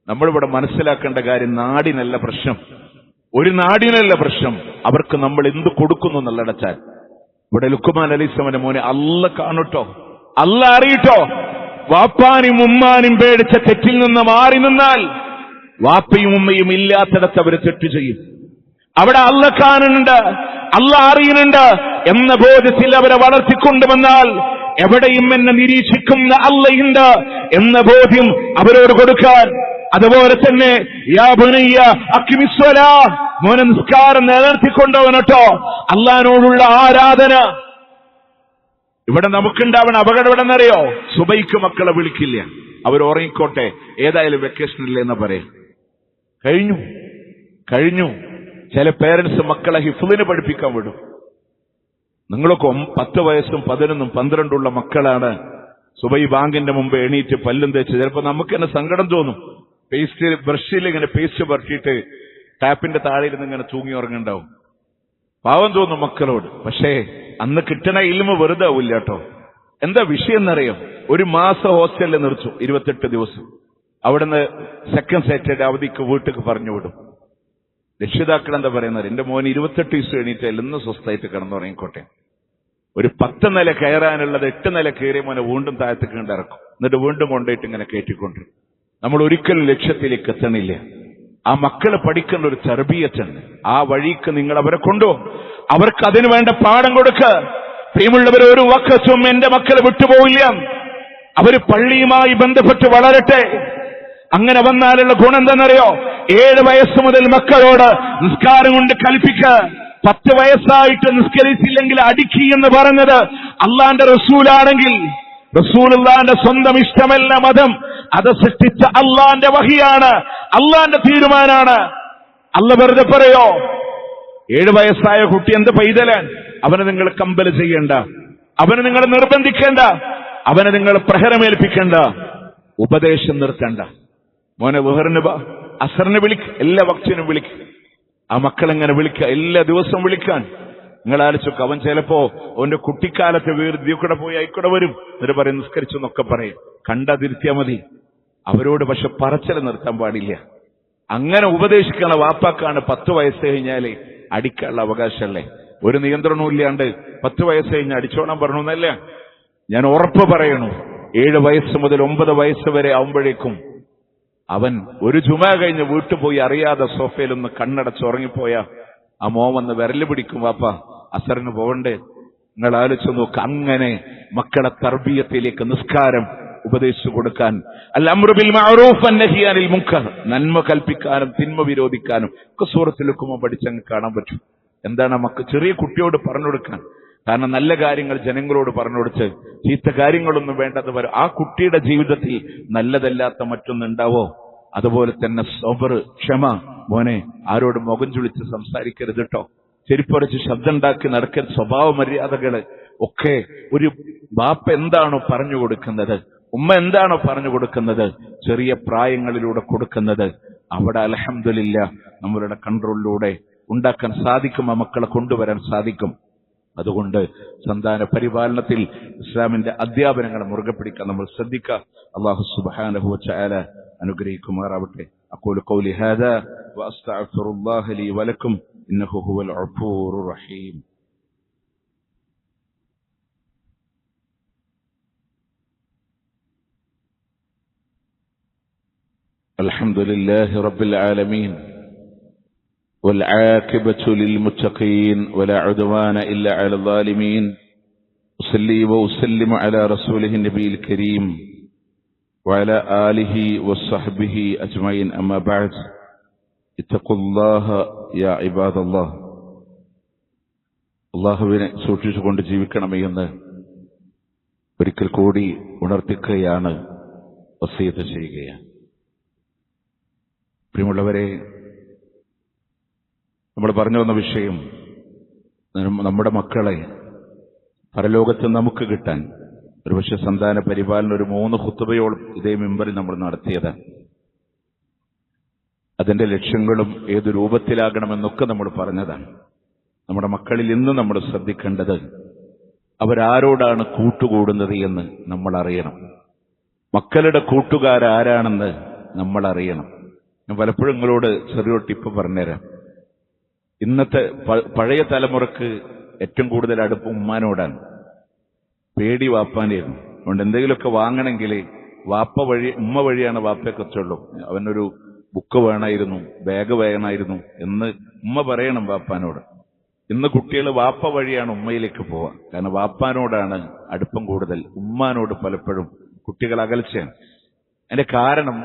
നമ്മളിവിടെ മനസ്സിലാക്കേണ്ട കാര്യം, നാടിനല്ല പ്രശ്നം, ഒരു നാടിനല്ല പ്രശ്നം, അവർക്ക് നമ്മൾ എന്ത് കൊടുക്കുന്നു എന്നുള്ളടച്ചാൽ. ഇവിടെ ലുഖ്മാൻ അലൈഹിസ്സലാമിന്റെ മോനെ അല്ല കാണൂട്ടോ, അല്ല അറിയിട്ടോ. വാപ്പാനും ഉമ്മാനും പേടിച്ച തെറ്റിൽ നിന്ന് മാറി നിന്നാൽ വാപ്പയും ഉമ്മയും ഇല്ലാത്തിടത്ത് അവർ തെറ്റ് ചെയ്യും. അവിടെ അല്ല കാണുന്നുണ്ട്, അല്ല അറിയുന്നുണ്ട് എന്ന ബോധത്തിൽ അവരെ വളർത്തിക്കൊണ്ടുവന്നാൽ എവിടെയും എന്നെ നിരീക്ഷിക്കുന്ന അല്ലയുണ്ട് എന്ന ബോധ്യം അവരോട് കൊടുക്കാൻ. അതുപോലെ തന്നെ യാ ബനിയ അഖിമിസ്സലാ, മോനെ നിസ്കാരം നിലനിർത്തിക്കൊണ്ടവനട്ടോ. അള്ളാഹിനോടുള്ള ആരാധന, ഇവിടെ നമുക്കുണ്ടാവണ അപകടം എവിടെ നിന്നറിയോ? സുബൈക്ക് മക്കളെ വിളിക്കില്ല, അവർ ഉറങ്ങിക്കോട്ടെ, ഏതായാലും വെക്കേഷനില്ല എന്ന് പറയാം. കഴിഞ്ഞു. ചില പേരൻസ് മക്കളെ ഹിഫ്ളിന് പഠിപ്പിക്കാൻ വിടും. നിങ്ങളൊക്കെ 10 വയസ്സും 11ഉം 12ഉള്ള മക്കളാണ്. സുബൈ ബാങ്കിന്റെ മുമ്പ് എണീറ്റ് പല്ലും തേച്ച്, ചിലപ്പോ നമുക്ക് തന്നെ സങ്കടം തോന്നും. ബ്രഷിൽ ഇങ്ങനെ പേസ്റ്റ് പരട്ടിയിട്ട് ടാപ്പിന്റെ താഴെ ഇരുന്ന് ഇങ്ങനെ തൂങ്ങി ഉറങ്ങുണ്ടാവും. പാവം തോന്നും മക്കളോട്. പക്ഷേ അന്ന് കിട്ടണ ഇൽമ വെറുതെ ആവില്ല കേട്ടോ. എന്താ വിഷയം എന്നറിയാം? ഒരു മാസം ഹോസ്റ്റലിൽ നിർത്തും, 28 ദിവസം. അവിടുന്ന് സെക്കൻഡ് സാറ്റർഡേ അവധിക്ക് വീട്ടിൽ പറഞ്ഞു വിടും. രക്ഷിതാക്കൾ എന്താ പറയുന്നത്? എന്റെ മോൻ 28 ദിവസം എണീറ്റാൽ ഇന്ന് സ്വസ്ഥമായിട്ട് കിടന്നുറങ്ങിക്കോട്ടെ. ഒരു 10 നില കയറാനുള്ളത് 8 നില കയറിയ മോനെ വീണ്ടും താഴത്തേക്ക് ഇറക്കും. എന്നിട്ട് വീണ്ടും കൊണ്ടുപോയിട്ട് ഇങ്ങനെ കയറ്റിക്കൊണ്ടിരും. നമ്മൾ ഒരിക്കലും ലക്ഷ്യത്തിലേക്ക് എത്തണില്ല. ആ മക്കള് പഠിക്കേണ്ട ഒരു തർബീയത്തുണ്ട്. ആ വഴിക്ക് നിങ്ങൾ അവരെ കൊണ്ടുപോകും. അവർക്ക് അതിനു വേണ്ട പാഠം കൊടുക്കുക. പ്രിയമുള്ളവർ, ഒരു വക്കത്തും എന്റെ മക്കളെ വിട്ടുപോയില്ല. അവര് പള്ളിയുമായി ബന്ധപ്പെട്ട് വളരട്ടെ. അങ്ങനെ വന്നാലുള്ള ഗുണം എന്താണെന്നറിയോ? 7 വയസ്സ് മുതൽ മക്കളോട് നിസ്കാരം കൊണ്ട് കൽപ്പിക്കുക. 10 വയസ്സായിട്ട് നിസ്കരിച്ചില്ലെങ്കിൽ അടിക്കി എന്ന് പറഞ്ഞത് അള്ളാന്റെ റസൂലാണെങ്കിൽ, റസൂലുള്ളാന്റെ സ്വന്തം ഇഷ്ടമല്ല മതം, അത് സൃഷ്ടിച്ച അള്ളാന്റെ വഹിയാണ്, അള്ളാന്റെ തീരുമാനാണ്. അല്ല വെറുതെ പറയോ? 7 വയസ്സായ കുട്ടി എന്ത് പൈതലാൻ? അവനെ നിങ്ങൾ കമ്പൽ ചെയ്യേണ്ട, അവനെ നിങ്ങൾ നിർബന്ധിക്കേണ്ട, അവനെ നിങ്ങൾ പ്രഹരമേൽപ്പിക്കേണ്ട, ഉപദേശം നിർത്തേണ്ട. മോനെ ളുഹറിന് അസറിന് വിളിക്ക്, എല്ലാ വക്തിനും വിളിക്ക്. ആ മക്കളെങ്ങനെ വിളിക്കുക? എല്ലാ ദിവസവും വിളിക്കാൻ. നിങ്ങൾ ആലോചിച്ചൊക്കെ, അവൻ ചിലപ്പോ അവന്റെ കുട്ടിക്കാലത്തെ വീർദിക്കൂടെ പോയി ആയിക്കൂടെ വരും. എന്നിട്ട് പറയും നിസ്കരിച്ചു എന്നൊക്കെ പറയും. കണ്ടതിരുത്തിയാ മതി. അവരോട് പക്ഷെ പറച്ചിൽ നിർത്താൻ പാടില്ല. അങ്ങനെ ഉപദേശിക്കണ വാപ്പാക്കാണ് 10 വയസ്സ് കഴിഞ്ഞാല് അടിക്കാനുള്ള അവകാശമല്ലേ. ഒരു നിയന്ത്രണവും ഇല്ലാണ്ട് 10 വയസ്സ് കഴിഞ്ഞ് അടിച്ചോണം പറഞ്ഞു എന്നല്ല ഞാൻ ഉറപ്പ് പറയണു. 7 വയസ്സ് മുതൽ 9 വയസ്സ് വരെ ആവുമ്പോഴേക്കും അവൻ ഒരു ജുമാ കഴിഞ്ഞ് വീട്ടിൽ പോയി അറിയാതെ സോഫയിലൊന്ന് കണ്ണടച്ചുറങ്ങിപ്പോയ ആ മോൻ വന്ന് വിരല് പിടിക്കും, വാപ്പ അസറിന് പോവണ്ടേ. നിങ്ങൾ ആലോചിച്ച് നോക്ക്. അങ്ങനെ മക്കളെ തർബീയത്തിലേക്ക് നിസ്കാരം ഉപദേശിച്ചു കൊടുക്കാൻ, അൽ അംറു ബിൽ മഅറൂഫ് വന്നഹി അനിൽ മുൻകർ, നന്മ കൽപ്പിക്കാനും തിന്മ വിരോധിക്കാനും ഒക്കെ സൂറത്തുൽ ലുഖ്മാൻ പഠിച്ചങ്ങ് കാണാൻ പറ്റും. എന്താണ് ചെറിയ കുട്ടിയോട് പറഞ്ഞു കൊടുക്കാൻ? കാരണം നല്ല കാര്യങ്ങൾ ജനങ്ങളോട് പറഞ്ഞു കൊടുത്ത് ചീത്ത കാര്യങ്ങളൊന്നും വേണ്ടത് വരും. ആ കുട്ടിയുടെ ജീവിതത്തിൽ നല്ലതല്ലാത്ത മറ്റൊന്നുണ്ടാവോ? അതുപോലെ തന്നെ സബർ, ക്ഷമ. മോനെ ആരോട് മുഖം ചുളിച്ച് സംസാരിക്കരുത് കേട്ടോ. ചെരിപ്പറിച്ച് ശബ്ദം ഉണ്ടാക്കി നടക്കരുത്. സ്വഭാവ മര്യാദകള് ഒക്കെ ഒരു ബാപ്പ എന്താണോ പറഞ്ഞു കൊടുക്കുന്നത്, ഉമ്മ എന്താണോ പറഞ്ഞു കൊടുക്കുന്നത്, ചെറിയ പ്രായങ്ങളിലൂടെ കൊടുക്കുന്നത്, അവിടെ അൽഹംദുലില്ലാ നമ്മളുടെ കൺട്രോളിലൂടെ ഉണ്ടാക്കാൻ സാധിക്കും, ആ മക്കളെ കൊണ്ടുവരാൻ സാധിക്കും. അതുകൊണ്ട് സന്താന പരിപാലനത്തിൽ ഇസ്ലാമിന്റെ അധ്യാപനങ്ങളെ മുറുകെ പിടിക്കാൻ നമ്മൾ ശ്രദ്ധിക്കുക. അല്ലാഹു സുബ്ഹാനഹു വ തആല അനുഗ്രഹിക്കുമാറാവട്ടെ. അഖൂലു ഖൗലി ഹാദാ വഅസ്തഗ്ഫിറുല്ലാഹ ലീ വലക്കും ഇന്നഹു ഹുവൽ ഗഫൂറുർ റഹീം. അൽഹംദുലില്ലാഹി റബ്ബിൽ ആലമീൻ والعاقبة للمتقين ولا عدوان إلا على الظالمين. أصلي وأسلم على رسوله النبي الكريم وعلى آله وصحبه أجمعين. أما بعد اتقوا الله يا عباد الله. അല്ലാഹുവിനെ സൂക്ഷിച്ചുകൊണ്ട് ജീവിക്കണമേ എന്ന് ഒരിക്കൽ കൂടി ഉണർത്തിക്കുകയാണ്, വസിയത്ത് ചെയ്യുകയാണ്. പ്രിയമുള്ളവരെ, നമ്മൾ പറഞ്ഞു വന്ന വിഷയം നമ്മുടെ മക്കളെ പരലോകത്ത് നമുക്ക് കിട്ടാൻ ഒരുപക്ഷെ സന്താന പരിപാലനം ഒരു 3 ഖുതുബയോളം ഇതേ മിമ്പറിൽ നമ്മൾ നടത്തിയതാണ്. അതിന്റെ ലക്ഷ്യങ്ങളും ഏതു രൂപത്തിലാകണമെന്നൊക്കെ നമ്മൾ പറഞ്ഞതാണ്. നമ്മുടെ മക്കളിൽ ഇന്ന് നമ്മൾ ശ്രദ്ധിക്കേണ്ടത് അവരാരോടാണ് കൂട്ടുകൂടുന്നത് എന്ന് നമ്മൾ അറിയണം. മക്കളുടെ കൂട്ടുകാരാരാണെന്ന് നമ്മൾ അറിയണം. ഞാൻ പലപ്പോഴും നിങ്ങളോട് ചെറിയൊരു ടിപ്പ് പറഞ്ഞുതരാം. ഇന്നത്തെ പഴയ തലമുറക്ക് ഏറ്റവും കൂടുതൽ അടുപ്പം ഉമ്മാനോടാണ്, പേടി വാപ്പാനായിരുന്നു. അതുകൊണ്ട് എന്തെങ്കിലുമൊക്കെ വാങ്ങണമെങ്കിൽ ഉമ്മ വഴിയാണ് വാപ്പയൊക്കെ എത്തുള്ളൂ. അവനൊരു ബുക്ക് വേണമായിരുന്നു, ബാഗ് വേണമായിരുന്നു എന്ന് ഉമ്മ പറയണം വാപ്പാനോട്. ഇന്ന് കുട്ടികൾ വാപ്പ വഴിയാണ് ഉമ്മയിലേക്ക് പോവുക. കാരണം വാപ്പാനോടാണ് അടുപ്പം കൂടുതൽ, ഉമ്മാനോട് പലപ്പോഴും കുട്ടികൾ അകൽച്ചയാണ്. അതിന്റെ കാരണം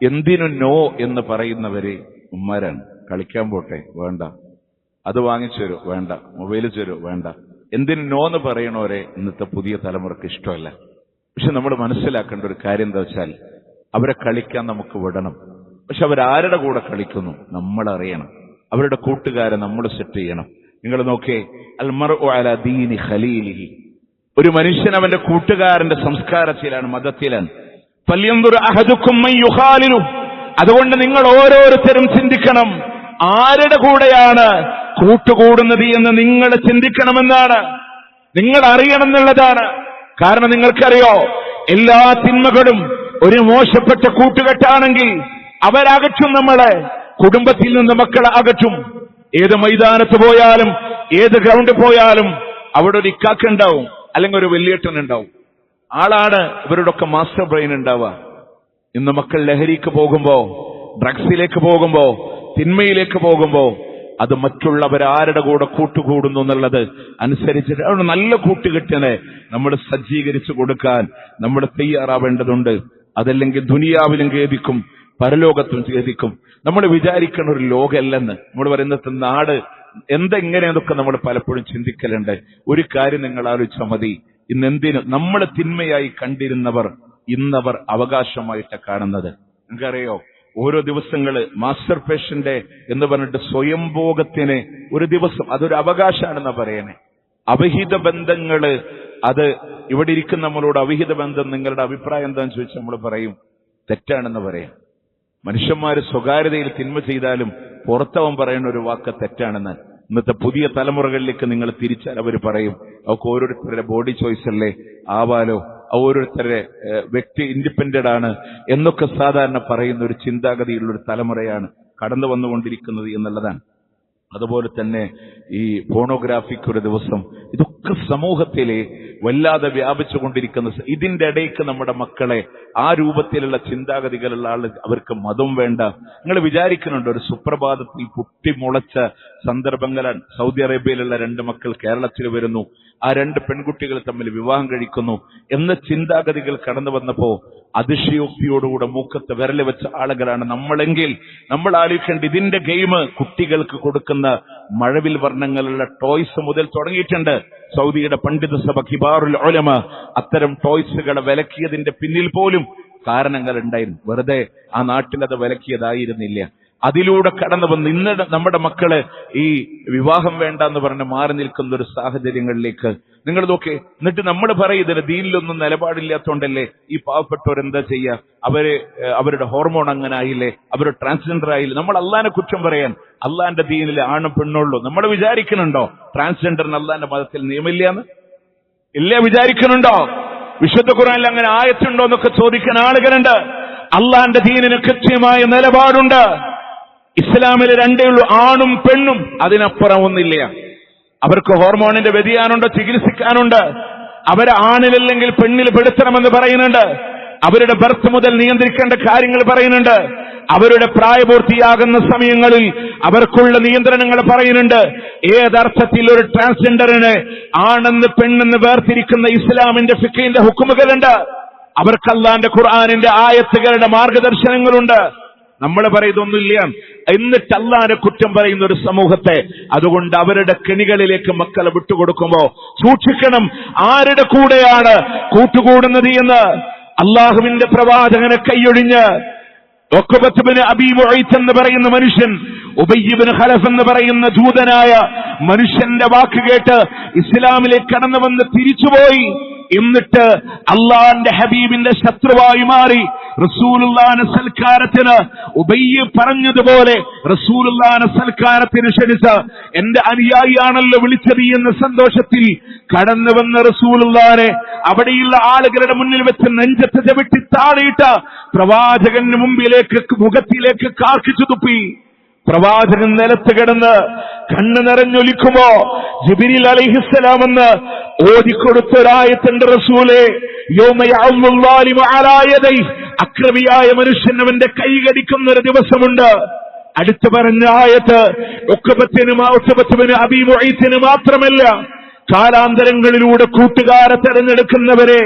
എന്തിനു നോ എന്ന് പറയുന്നവര് ഉമ്മാരാണ്. കളിക്കാൻ പോട്ടെ, വേണ്ട. അത് വാങ്ങിച്ചു തരൂ, വേണ്ട. മൊബൈൽ തരൂ, വേണ്ട. എന്തിന് നോന്ന് പറയണവരെ ഇന്നത്തെ പുതിയ തലമുറക്ക് ഇഷ്ടമല്ല. പക്ഷെ നമ്മൾ മനസ്സിലാക്കേണ്ട ഒരു കാര്യം എന്താ വെച്ചാൽ, അവരെ കളിക്കാൻ നമുക്ക് വിടണം. പക്ഷെ അവരാരുടെ കൂടെ കളിക്കുന്നു നമ്മൾ അറിയണം. അവരുടെ കൂട്ടുകാരെ നമ്മൾ സെറ്റ് ചെയ്യണം. നിങ്ങൾ നോക്കേ, അൽമർഉ അലാ ദീനി ഖലീലിഹി, ഒരു മനുഷ്യൻ അവന്റെ കൂട്ടുകാരന്റെ സംസ്കാരത്തിലാണ്, മതത്തിലാണ്. ഫല്യൻദുർ അഹദുക്കും മൻ യുഖാലിലു, അതുകൊണ്ട് നിങ്ങൾ ഓരോരുത്തരും ചിന്തിക്കണം ആരുടെ കൂടെയാണ് കൂട്ടുകൂടുന്നത് എന്ന് നിങ്ങൾ ചിന്തിക്കണമെന്നാണ്, നിങ്ങൾ അറിയണം എന്നുള്ളതാണ്. കാരണം നിങ്ങൾക്കറിയോ, എല്ലാ തിന്മകളും ഒരു മോശപ്പെട്ട കൂട്ടുകെട്ടാണെങ്കിൽ അവരകറ്റും നമ്മളെ, കുടുംബത്തിൽ നിന്ന് മക്കളെ അകറ്റും. ഏത് മൈതാനത്ത് പോയാലും ഏത് ഗ്രൗണ്ടിൽ പോയാലും അവിടെ ഒരു ഇക്കാക്കുണ്ടാവും, അല്ലെങ്കിൽ ഒരു വലിയേട്ടൻ ഉണ്ടാവും. ആളാണ് ഇവരുടെ ഒക്കെ മാസ്റ്റർ ബ്രെയിൻ ഉണ്ടാവുക. ഇന്ന് മക്കൾ ലഹരിക്ക് പോകുമ്പോ, ഡ്രഗ്സിലേക്ക് പോകുമ്പോ, തിന്മയിലേക്ക് പോകുമ്പോ അത് മറ്റുള്ളവരാരുടെ കൂടെ കൂട്ടുകൂടുന്നു എന്നുള്ളത് അനുസരിച്ചിട്ട് അവിടെ നല്ല കൂട്ടുകെട്ടിനെ നമ്മൾ സജ്ജീകരിച്ചു കൊടുക്കാൻ നമ്മൾ തയ്യാറാവേണ്ടതുണ്ട്. അതല്ലെങ്കിൽ ദുനിയാവിലും ഖേദിക്കും, പരലോകത്തും ഖേദിക്കും. നമ്മൾ വിചാരിക്കുന്ന ഒരു ലോകമല്ലെന്ന്, നമ്മൾ പറയുന്നത് നാട് എന്തെങ്ങനെയെന്നൊക്കെ നമ്മൾ പലപ്പോഴും ചിന്തിക്കലുണ്ട്. ഒരു കാര്യം നിങ്ങൾ ആലോചിച്ചാൽ മതി, ഇന്നെന്തിനു നമ്മൾ തിന്മയായി കണ്ടിരുന്നവർ ഇന്നവർ അവകാശമായിട്ട് കാണുന്നത്. നിങ്ങൾക്കറിയോ, ഓരോ ദിവസങ്ങള് മാസ്റ്റർ പേഷ്യന്റ് എന്ന് പറഞ്ഞിട്ട് സ്വയംഭോഗത്തിന് ഒരു ദിവസം, അതൊരു അവകാശമാണെന്നാ പറയണേ. അവിഹിത ബന്ധങ്ങള്, അത് ഇവിടെ ഇരിക്കുന്ന നമ്മളോട് അവിഹിത ബന്ധം നിങ്ങളുടെ അഭിപ്രായം എന്താണെന്ന് ചോദിച്ചാൽ നമ്മൾ പറയും തെറ്റാണെന്ന് പറയാം. മനുഷ്യന്മാര് സ്വകാര്യതയിൽ തിന്മ ചെയ്താലും പുറത്തവൻ പറയുന്ന ഒരു വാക്ക് തെറ്റാണെന്ന്. ഇന്നത്തെ പുതിയ തലമുറകളിലേക്ക് നിങ്ങൾ തിരിച്ചാൽ അവർ പറയും അവർക്ക് ഓരോരുത്തരുടെ ബോഡി ചോയ്സ് അല്ലേ ആവാലോ, ഓരോരുത്തരുടെ വ്യക്തി ഇൻഡിപെൻഡന്റ് ആണ് എന്നൊക്കെ സാധാരണ പറയുന്ന ഒരു ചിന്താഗതിയുള്ള ഒരു തലമുറയാണ് കടന്നു വന്നുകൊണ്ടിരിക്കുന്നത് എന്നുള്ളതാണ്. അതുപോലെ തന്നെ ഈ പോണോഗ്രാഫിക്ക് ഒരു ദിവസം, ഇതൊക്കെ സമൂഹത്തിലെ വല്ലാതെ വ്യാപിച്ചുകൊണ്ടിരിക്കുന്ന, ഇതിന്റെ ഇടയ്ക്ക് നമ്മുടെ മക്കളെ ആ രൂപത്തിലുള്ള ചിന്താഗതികളുള്ള ആൾ, അവർക്ക് മതം വേണ്ട. നിങ്ങൾ വിചാരിക്കുന്നുണ്ട് ഒരു സുപ്രഭാതത്തിൽ പൊട്ടിമുളച്ച സന്ദർഭങ്ങളാണ്. സൗദി അറേബ്യയിലുള്ള 2 മക്കൾ കേരളത്തിൽ വരുന്നു, ആ 2 പെൺകുട്ടികൾ തമ്മിൽ വിവാഹം കഴിക്കുന്നു എന്ന ചിന്താഗതികൾ കടന്നു വന്നപ്പോ അതിശയോക്തിയോടുകൂടെ മൂക്കത്ത് വിരല് വെച്ച ആളുകളാണ് നമ്മളെങ്കിൽ നമ്മൾ ആലോചിക്കേണ്ട, ഇതിന്റെ ഗെയിം കുട്ടികൾക്ക് കൊടുക്കുന്ന മഴവിൽ വർണ്ണങ്ങളുള്ള ടോയ്സ് മുതൽ തുടങ്ങിയിട്ടുണ്ട്. സൗദിയുടെ പണ്ഡിത സഭ കിബാറുൽ ഉലമ അത്തരം ടോയ്സുകളെ വിലക്കിയതിന്റെ പിന്നിൽ പോലും കാരണങ്ങൾ ഉണ്ടായിരുന്നു. വെറുതെ ആ നാട്ടിൽ അത് വിലക്കിയതായിരുന്നില്ല. അതിലൂടെ കടന്നു വന്ന് ഇന്ന് നമ്മുടെ മക്കള് ഈ വിവാഹം വേണ്ട എന്ന് പറഞ്ഞ് മാറി നിൽക്കുന്ന ഒരു സാഹചര്യങ്ങളിലേക്ക് നിങ്ങൾ നോക്കേ. എന്നിട്ട് നമ്മൾ പറയുന്നത് ദീനിലൊന്നും നിലപാടില്ലാത്തോണ്ടല്ലേ ഈ പാവപ്പെട്ടവരെന്താ ചെയ്യുക, അവരുടെ ഹോർമോൺ അങ്ങനെ ആയില്ലേ, അവർ ട്രാൻസ്ജെൻഡർ ആയില്ലേ. നമ്മൾ അള്ളാനെ കുറ്റം പറയാൻ, അള്ളാന്റെ ദീനിൽ ആണും പെണ്ണുള്ളൂ. നമ്മൾ വിചാരിക്കുന്നുണ്ടോ ട്രാൻസ്ജെൻഡറിന് അള്ളാന്റെ മതത്തിൽ നിയമമില്ലാന്ന്? ഇല്ല, വിചാരിക്കുന്നുണ്ടോ? വിശുദ്ധ ഖുർആനിൽ അങ്ങനെ ആയത്തുണ്ടോ എന്നൊക്കെ ചോദിക്കാൻ ആളുകളുണ്ട്. അള്ളാന്റെ ദീനിന് കൃത്യമായ നിലപാടുണ്ട്. ഇസ്ലാമിൽ 2 ഉള്ളൂ, ആണും പെണ്ണും, അതിനപ്പുറം ഒന്നില്ല. അവർക്ക് ഹോർമോണിന്റെ വ്യതിയാനമുണ്ട്, ചികിത്സിക്കാനുണ്ട്. അവരെ ആണിലല്ലെങ്കിൽ പെണ്ണിൽ പെടുത്തണമെന്ന് പറയുന്നുണ്ട്. അവരുടെ ബർത്ത് മുതൽ നിയന്ത്രിക്കേണ്ട കാര്യങ്ങൾ പറയുന്നുണ്ട്. അവരുടെ പ്രായപൂർത്തിയാകുന്ന സമയങ്ങളിൽ അവർക്കുള്ള നിയന്ത്രണങ്ങൾ പറയുന്നുണ്ട്. ഏതർത്ഥത്തിൽ ഒരു ട്രാൻസ്ജെൻഡറിന് ആണെന്ന് പെണ്ണെന്ന് വേർതിരിക്കുന്ന ഇസ്ലാമിന്റെ ഫിഖിന്റെ ഹുക്കുമുകളുണ്ട്. അവർക്ക് അല്ലാഹുവിന്റെ ഖുർആനിന്റെ ആയത്തുകളുടെ മാർഗദർശനങ്ങളുണ്ട്. നമ്മൾ പറയുന്നൊന്നുമില്ല. എന്നിട്ട് അല്ലാഹുവിനെ കുറ്റം പറയുന്ന ഒരു സമൂഹത്തെ, അതുകൊണ്ട് അവരുടെ കെണികളിലേക്ക് മക്കളെ വിട്ടുകൊടുക്കുമ്പോ സൂക്ഷിക്കണം ആരുടെ കൂടെയാണ് കൂട്ടുകൂടുന്നത് എന്ന്. അള്ളാഹുവിന്റെ പ്രവാചകനെ കൈയൊഴിഞ്ഞ് ഉഖബത്ത് ഇബ്നു അബീ മുഈത്ത് എന്ന് പറയുന്ന മനുഷ്യൻ, ഉബയ്യ് ഇബ്നു ഖലഫ് എന്ന് പറയുന്ന ജൂതനായ മനുഷ്യന്റെ വാക്ക് കേട്ട് ഇസ്ലാമിലേക്ക് കടന്നു വന്ന് തിരിച്ചുപോയി. എന്നിട്ട് അള്ളാന്റെ ഹബീബിന്റെ ശത്രുവായി മാറി. റസൂലുള്ളാഹിന്റെ സൽക്കാരത്തിന് ഉബയ്യ് പറഞ്ഞതുപോലെ റസൂലുള്ളാഹിന്റെ സൽക്കാരത്തിന് ക്ഷണിച്ച് എന്റെ അനുയായിയാണല്ലോ വിളിച്ചത് എന്ന സന്തോഷത്തിൽ കടന്നു വന്ന റസൂലുള്ളാഹിനെ അവിടെയുള്ള ആളുകളുടെ മുന്നിൽ വെച്ച് നെഞ്ചത്ത് ചവിട്ടി താഴെയിട്ട് പ്രവാചകന്റെ മുമ്പിലേക്ക്, മുഖത്തിലേക്ക് കാർക്കിച്ചു തുപ്പി. പ്രവാചകൻ നിലത്ത് കിടന്ന് കണ്ണ് നിറഞ്ഞൊലിക്കുമ്പോ ജിബ്രീൽ അലൈഹിസ്സലാം എന്ന് ഓതിക്കൊടുത്തൊരായത്തിന്റെ റസൂലേ, അക്രമിയായ മനുഷ്യൻ അവന്റെ കൈ കടിക്കുന്ന ഒരു ദിവസമുണ്ട്. അടുത്തു പറഞ്ഞ ആയത്ത് ഉഖബത്തിന് അബീ മുഈത്തിന് മാത്രമല്ല, കാലാന്തരങ്ങളിലൂടെ കൂട്ടുകാരെ തെരഞ്ഞെടുക്കുന്നവരെ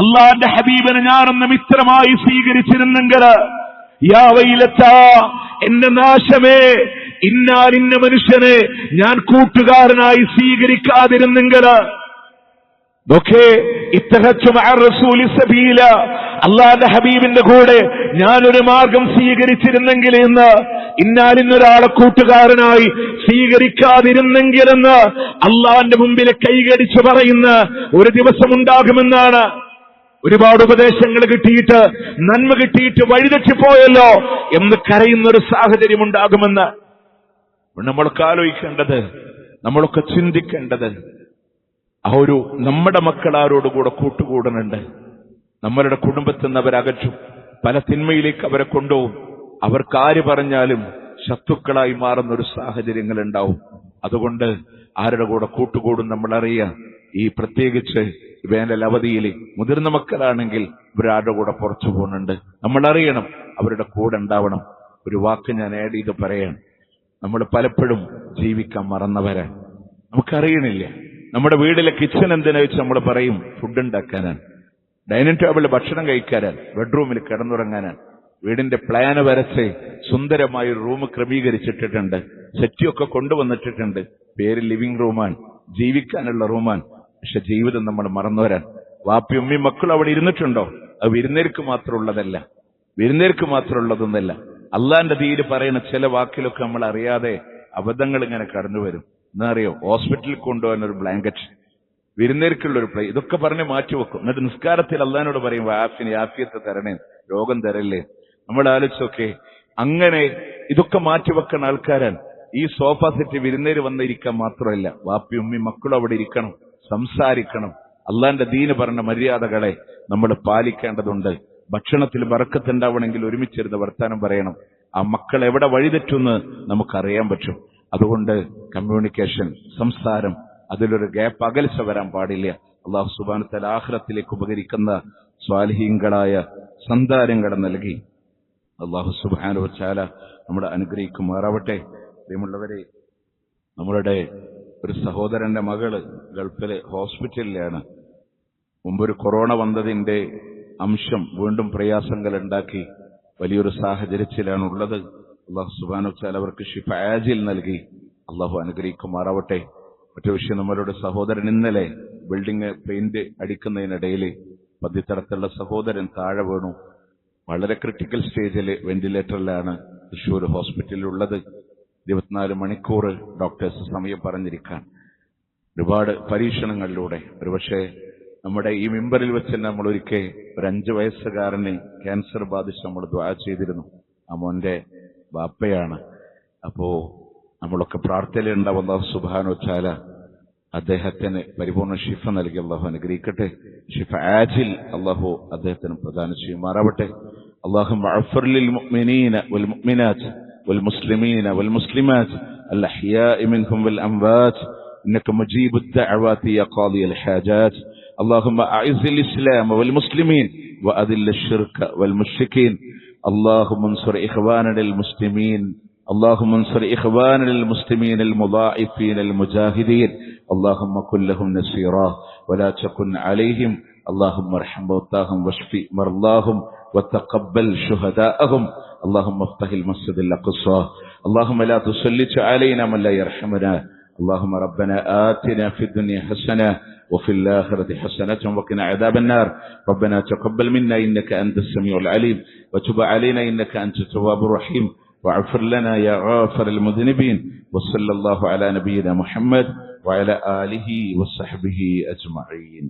അള്ളാന്റെ ഹബീബിനെ ഞാനൊന്ന് മിത്രമായി സ്വീകരിച്ചിരുന്നെങ്കിൽ, യാ വൈലത്താ, എന്റെ നാശമേ, ഇന്നാലിന്ന മനുഷ്യനെ ഞാൻ കൂട്ടുകാരനായി സ്വീകരിക്കാതിരുന്നെങ്കിൽ നോക്കേ അള്ളാന്റെ ഹബീബിന്റെ കൂടെ ഞാനൊരു മാർഗം സ്വീകരിച്ചിരുന്നെങ്കിൽ എന്ന്, ഇന്നാലിന്നൊരാളെ കൂട്ടുകാരനായി സ്വീകരിക്കാതിരുന്നെങ്കിലെന്ന് അള്ളാന്റെ മുമ്പിൽ കൈകടിച്ചു പറയുന്ന ഒരു ദിവസമുണ്ടാകുമെന്നാണ്. ഒരുപാട് ഉപദേശങ്ങൾ കിട്ടിയിട്ട് നന്മ കിട്ടിയിട്ട് വഴിതെറ്റിപ്പോയല്ലോ എന്ന് കരയുന്നൊരു സാഹചര്യം ഉണ്ടാകുമെന്ന് നമ്മൾക്ക് ആലോചിക്കേണ്ടത്, നമ്മളൊക്കെ ചിന്തിക്കേണ്ടത്, ആ ഒരു നമ്മുടെ മക്കൾ ആരോടുകൂടെ കൂട്ടുകൂടുന്നുണ്ട്. നമ്മളുടെ കുടുംബത്തിൽ നിന്ന് അവരകറ്റും, പല തിന്മയിലേക്ക് അവരെ കൊണ്ടുപോകും. അവർക്ക് ആര് പറഞ്ഞാലും ശത്രുക്കളായി മാറുന്നൊരു സാഹചര്യങ്ങൾ ഉണ്ടാവും. അതുകൊണ്ട് ആരുടെ കൂടെ കൂട്ടുകൂടും നമ്മളറിയാം. ഈ പ്രത്യേകിച്ച് വേനൽ അവധിയിൽ മുതിർന്ന മക്കളാണെങ്കിൽ ഇവരാരുടെ കൂടെ പുറത്തു പോകുന്നുണ്ട്, നമ്മളറിയണം, അവരുടെ കൂടെ ഉണ്ടാവണം. ഒരു വാക്ക് ഞാൻ ആഡ് ചെയ്ത് പറയാണ്, നമ്മൾ പലപ്പോഴും ജീവിക്കാൻ മറന്നവരാണ്. നമുക്കറിയണില്ല. നമ്മുടെ വീട്ടിലെ കിച്ചൺ എന്തിനാ വെച്ച് നമ്മൾ പറയും ഫുഡ് ഉണ്ടാക്കാനാണ്, ഡൈനിങ് ടേബിളിൽ ഭക്ഷണം കഴിക്കാനാണ്, ബെഡ്റൂമിൽ കിടന്നുറങ്ങാനാണ്. വീടിന്റെ പ്ലാന് വരച്ച് സുന്ദരമായ ഒരു റൂം ക്രമീകരിച്ചിട്ടിട്ടുണ്ട്, സെറ്റിയൊക്കെ കൊണ്ടുവന്നിട്ടിട്ടുണ്ട്. പേര് ലിവിംഗ് റൂമാണ്, ജീവിക്കാനുള്ള റൂമാണ്. പക്ഷെ ജീവിതം നമ്മൾ മറന്നവരാണ്. വാപ്പി ഉമ്മയും മക്കളും അവിടെ ഇരുന്നിട്ടുണ്ടോ? അത് വിരുന്നേർക്ക് മാത്രമുള്ളതല്ല, വിരുന്നേർക്ക് മാത്രമുള്ളതൊന്നല്ല. അള്ളാന്റെ ദീന് പറയുന്ന ചില വാക്കിലൊക്കെ നമ്മൾ അറിയാതെ അബദ്ധങ്ങൾ ഇങ്ങനെ കടന്നു വരും. എന്താ അറിയോ? ഹോസ്പിറ്റലിൽ കൊണ്ടുപോകാൻ ഒരു ബ്ലാങ്കറ്റ്, വിരുന്നേർക്കുള്ള ഒരു പ്ലേ, ഇതൊക്കെ പറഞ്ഞ് മാറ്റിവെക്കും. എന്നിട്ട് നിസ്കാരത്തിൽ അള്ളാഹിനോട് പറയും ആഫിയത്ത് തരണേ, രോഗം തരല്ലേ. നമ്മൾ ആലോചിച്ചൊക്കെ അങ്ങനെ ഇതൊക്കെ മാറ്റിവെക്കുന്ന ആൾക്കാരാണ്. ഈ സോഫ സെറ്റ് വിരുന്നേര് വന്നിരിക്കാൻ മാത്രമല്ല, വാപ്പി ഉമ്മി മക്കളും അവിടെ ഇരിക്കണം, സംസാരിക്കണം. അള്ളാന്റെ ദീന് പറഞ്ഞ മര്യാദകളെ നമ്മൾ പാലിക്കേണ്ടതുണ്ട്. ഭക്ഷണത്തിൽ ബറക്കത്തുണ്ടാവണമെങ്കിൽ ഒരുമിച്ചിരുന്ന് വർത്താനം പറയണം. ആ മക്കൾ എവിടെ വഴിതെറ്റുന്ന് നമുക്കറിയാൻ പറ്റും. അതുകൊണ്ട് കമ്മ്യൂണിക്കേഷൻ, സംസാരം, അതിലൊരു ഗ്യാപ്പ്, അകൽച്ച വരാൻ പാടില്ല. അള്ളാഹു സുബ്ഹാനഹു വ തആല ആഖിറത്തിലേക്ക് ഉപകരിക്കുന്ന സ്വാലിഹീങ്ങളായ സന്താനങ്ങളെ നൽകി അള്ളാഹു സുബ്ഹാനഹു വ തആല നമ്മുടെ അനുഗ്രഹിക്കുമാറാവട്ടെ. പ്രിയമുള്ളവരെ, നമ്മളുടെ ഒരു സഹോദരന്റെ മകള് ഗൾഫിലെ ഹോസ്പിറ്റലിലാണ്. മുമ്പൊരു കൊറോണ വന്നതിന്റെ അംശം വീണ്ടും പ്രയാസങ്ങൾ ഉണ്ടാക്കി വലിയൊരു സാഹചര്യത്തിലാണുള്ളത്. അള്ളാഹു സുബ്ഹാനഹു വ തആല അവർക്ക് ശിഫ ആജിൽ നൽകി അള്ളാഹു അനുഗ്രഹിക്കുമാറാവട്ടെ. മറ്റു വിഷയം, നമ്മളുടെ സഹോദരൻ ഇന്നലെ ബിൽഡിംഗ് പെയിന്റ് അടിക്കുന്നതിനിടയിൽ പതിത്തടത്തുള്ള സഹോദരൻ താഴെ വീണു. വളരെ ക്രിട്ടിക്കൽ സ്റ്റേജിൽ വെന്റിലേറ്ററിലാണ് തൃശ്ശൂർ ഹോസ്പിറ്റലിലുള്ളത്. 24 മണിക്കൂർ ഡോക്ടേഴ്സ് സമയം പറഞ്ഞിരിക്കാൻ. ഒരുപാട് പരീക്ഷണങ്ങളിലൂടെ ഒരുപക്ഷെ നമ്മുടെ ഈ മിമ്പറിൽ വെച്ച് നമ്മൾ ഒരിക്കൽ ഒരു 5 വയസ്സുകാരന് ക്യാൻസർ ബാധിച്ച് നമ്മൾ ദുആ ചെയ്തിരുന്നു. ആ മോന്റെ ബാപ്പയാണ്. അപ്പോ നമ്മളൊക്കെ പ്രാർത്ഥനയുണ്ടാവും. അല്ലാഹു സുബ്ഹാനഹു വ തആല അദ്ദേഹത്തിന് പരിപൂർണ്ണ ശിഫ നൽകി അള്ളാഹു അനുഗ്രഹിക്കട്ടെ. ശിഫ ആജിൽ അള്ളാഹു അദ്ദേഹത്തിന് പ്രദാനം ചെയ്യുമാറാവട്ടെ. اللهم اغفر للمؤمنين والمؤمنات والمسلمين والمسلمات الأحياء منهم والأموات إنك مجيب الدعوات يا قاضي الحاجات. اللهم أعز الإسلام والمسلمين وأذل الشرك والمشركين. اللهم انصر إخواننا المسلمين، اللهم انصر إخواننا المسلمين المضاعفين المجاهدين. اللهم كن لهم نصيرا ولا تكن عليهم. اللهم ارحم موتاهم واشف مرضاهم وتقبل شهداءهم. اللهم افتح المسجد الأقصى. اللهم لا تسلط علينا من لا يرحمنا. اللهم ربنا آتنا في الدنيا حسنة وفي الآخرة حسنة وقنا عذاب النار. ربنا تقبل منا إنك أنت السميع العليم وتب علينا إنك أنت التواب الرحيم واغفر لنا يا غافر المذنبين. وصلى الله على نبينا محمد وعلى آله وصحبه أجمعين.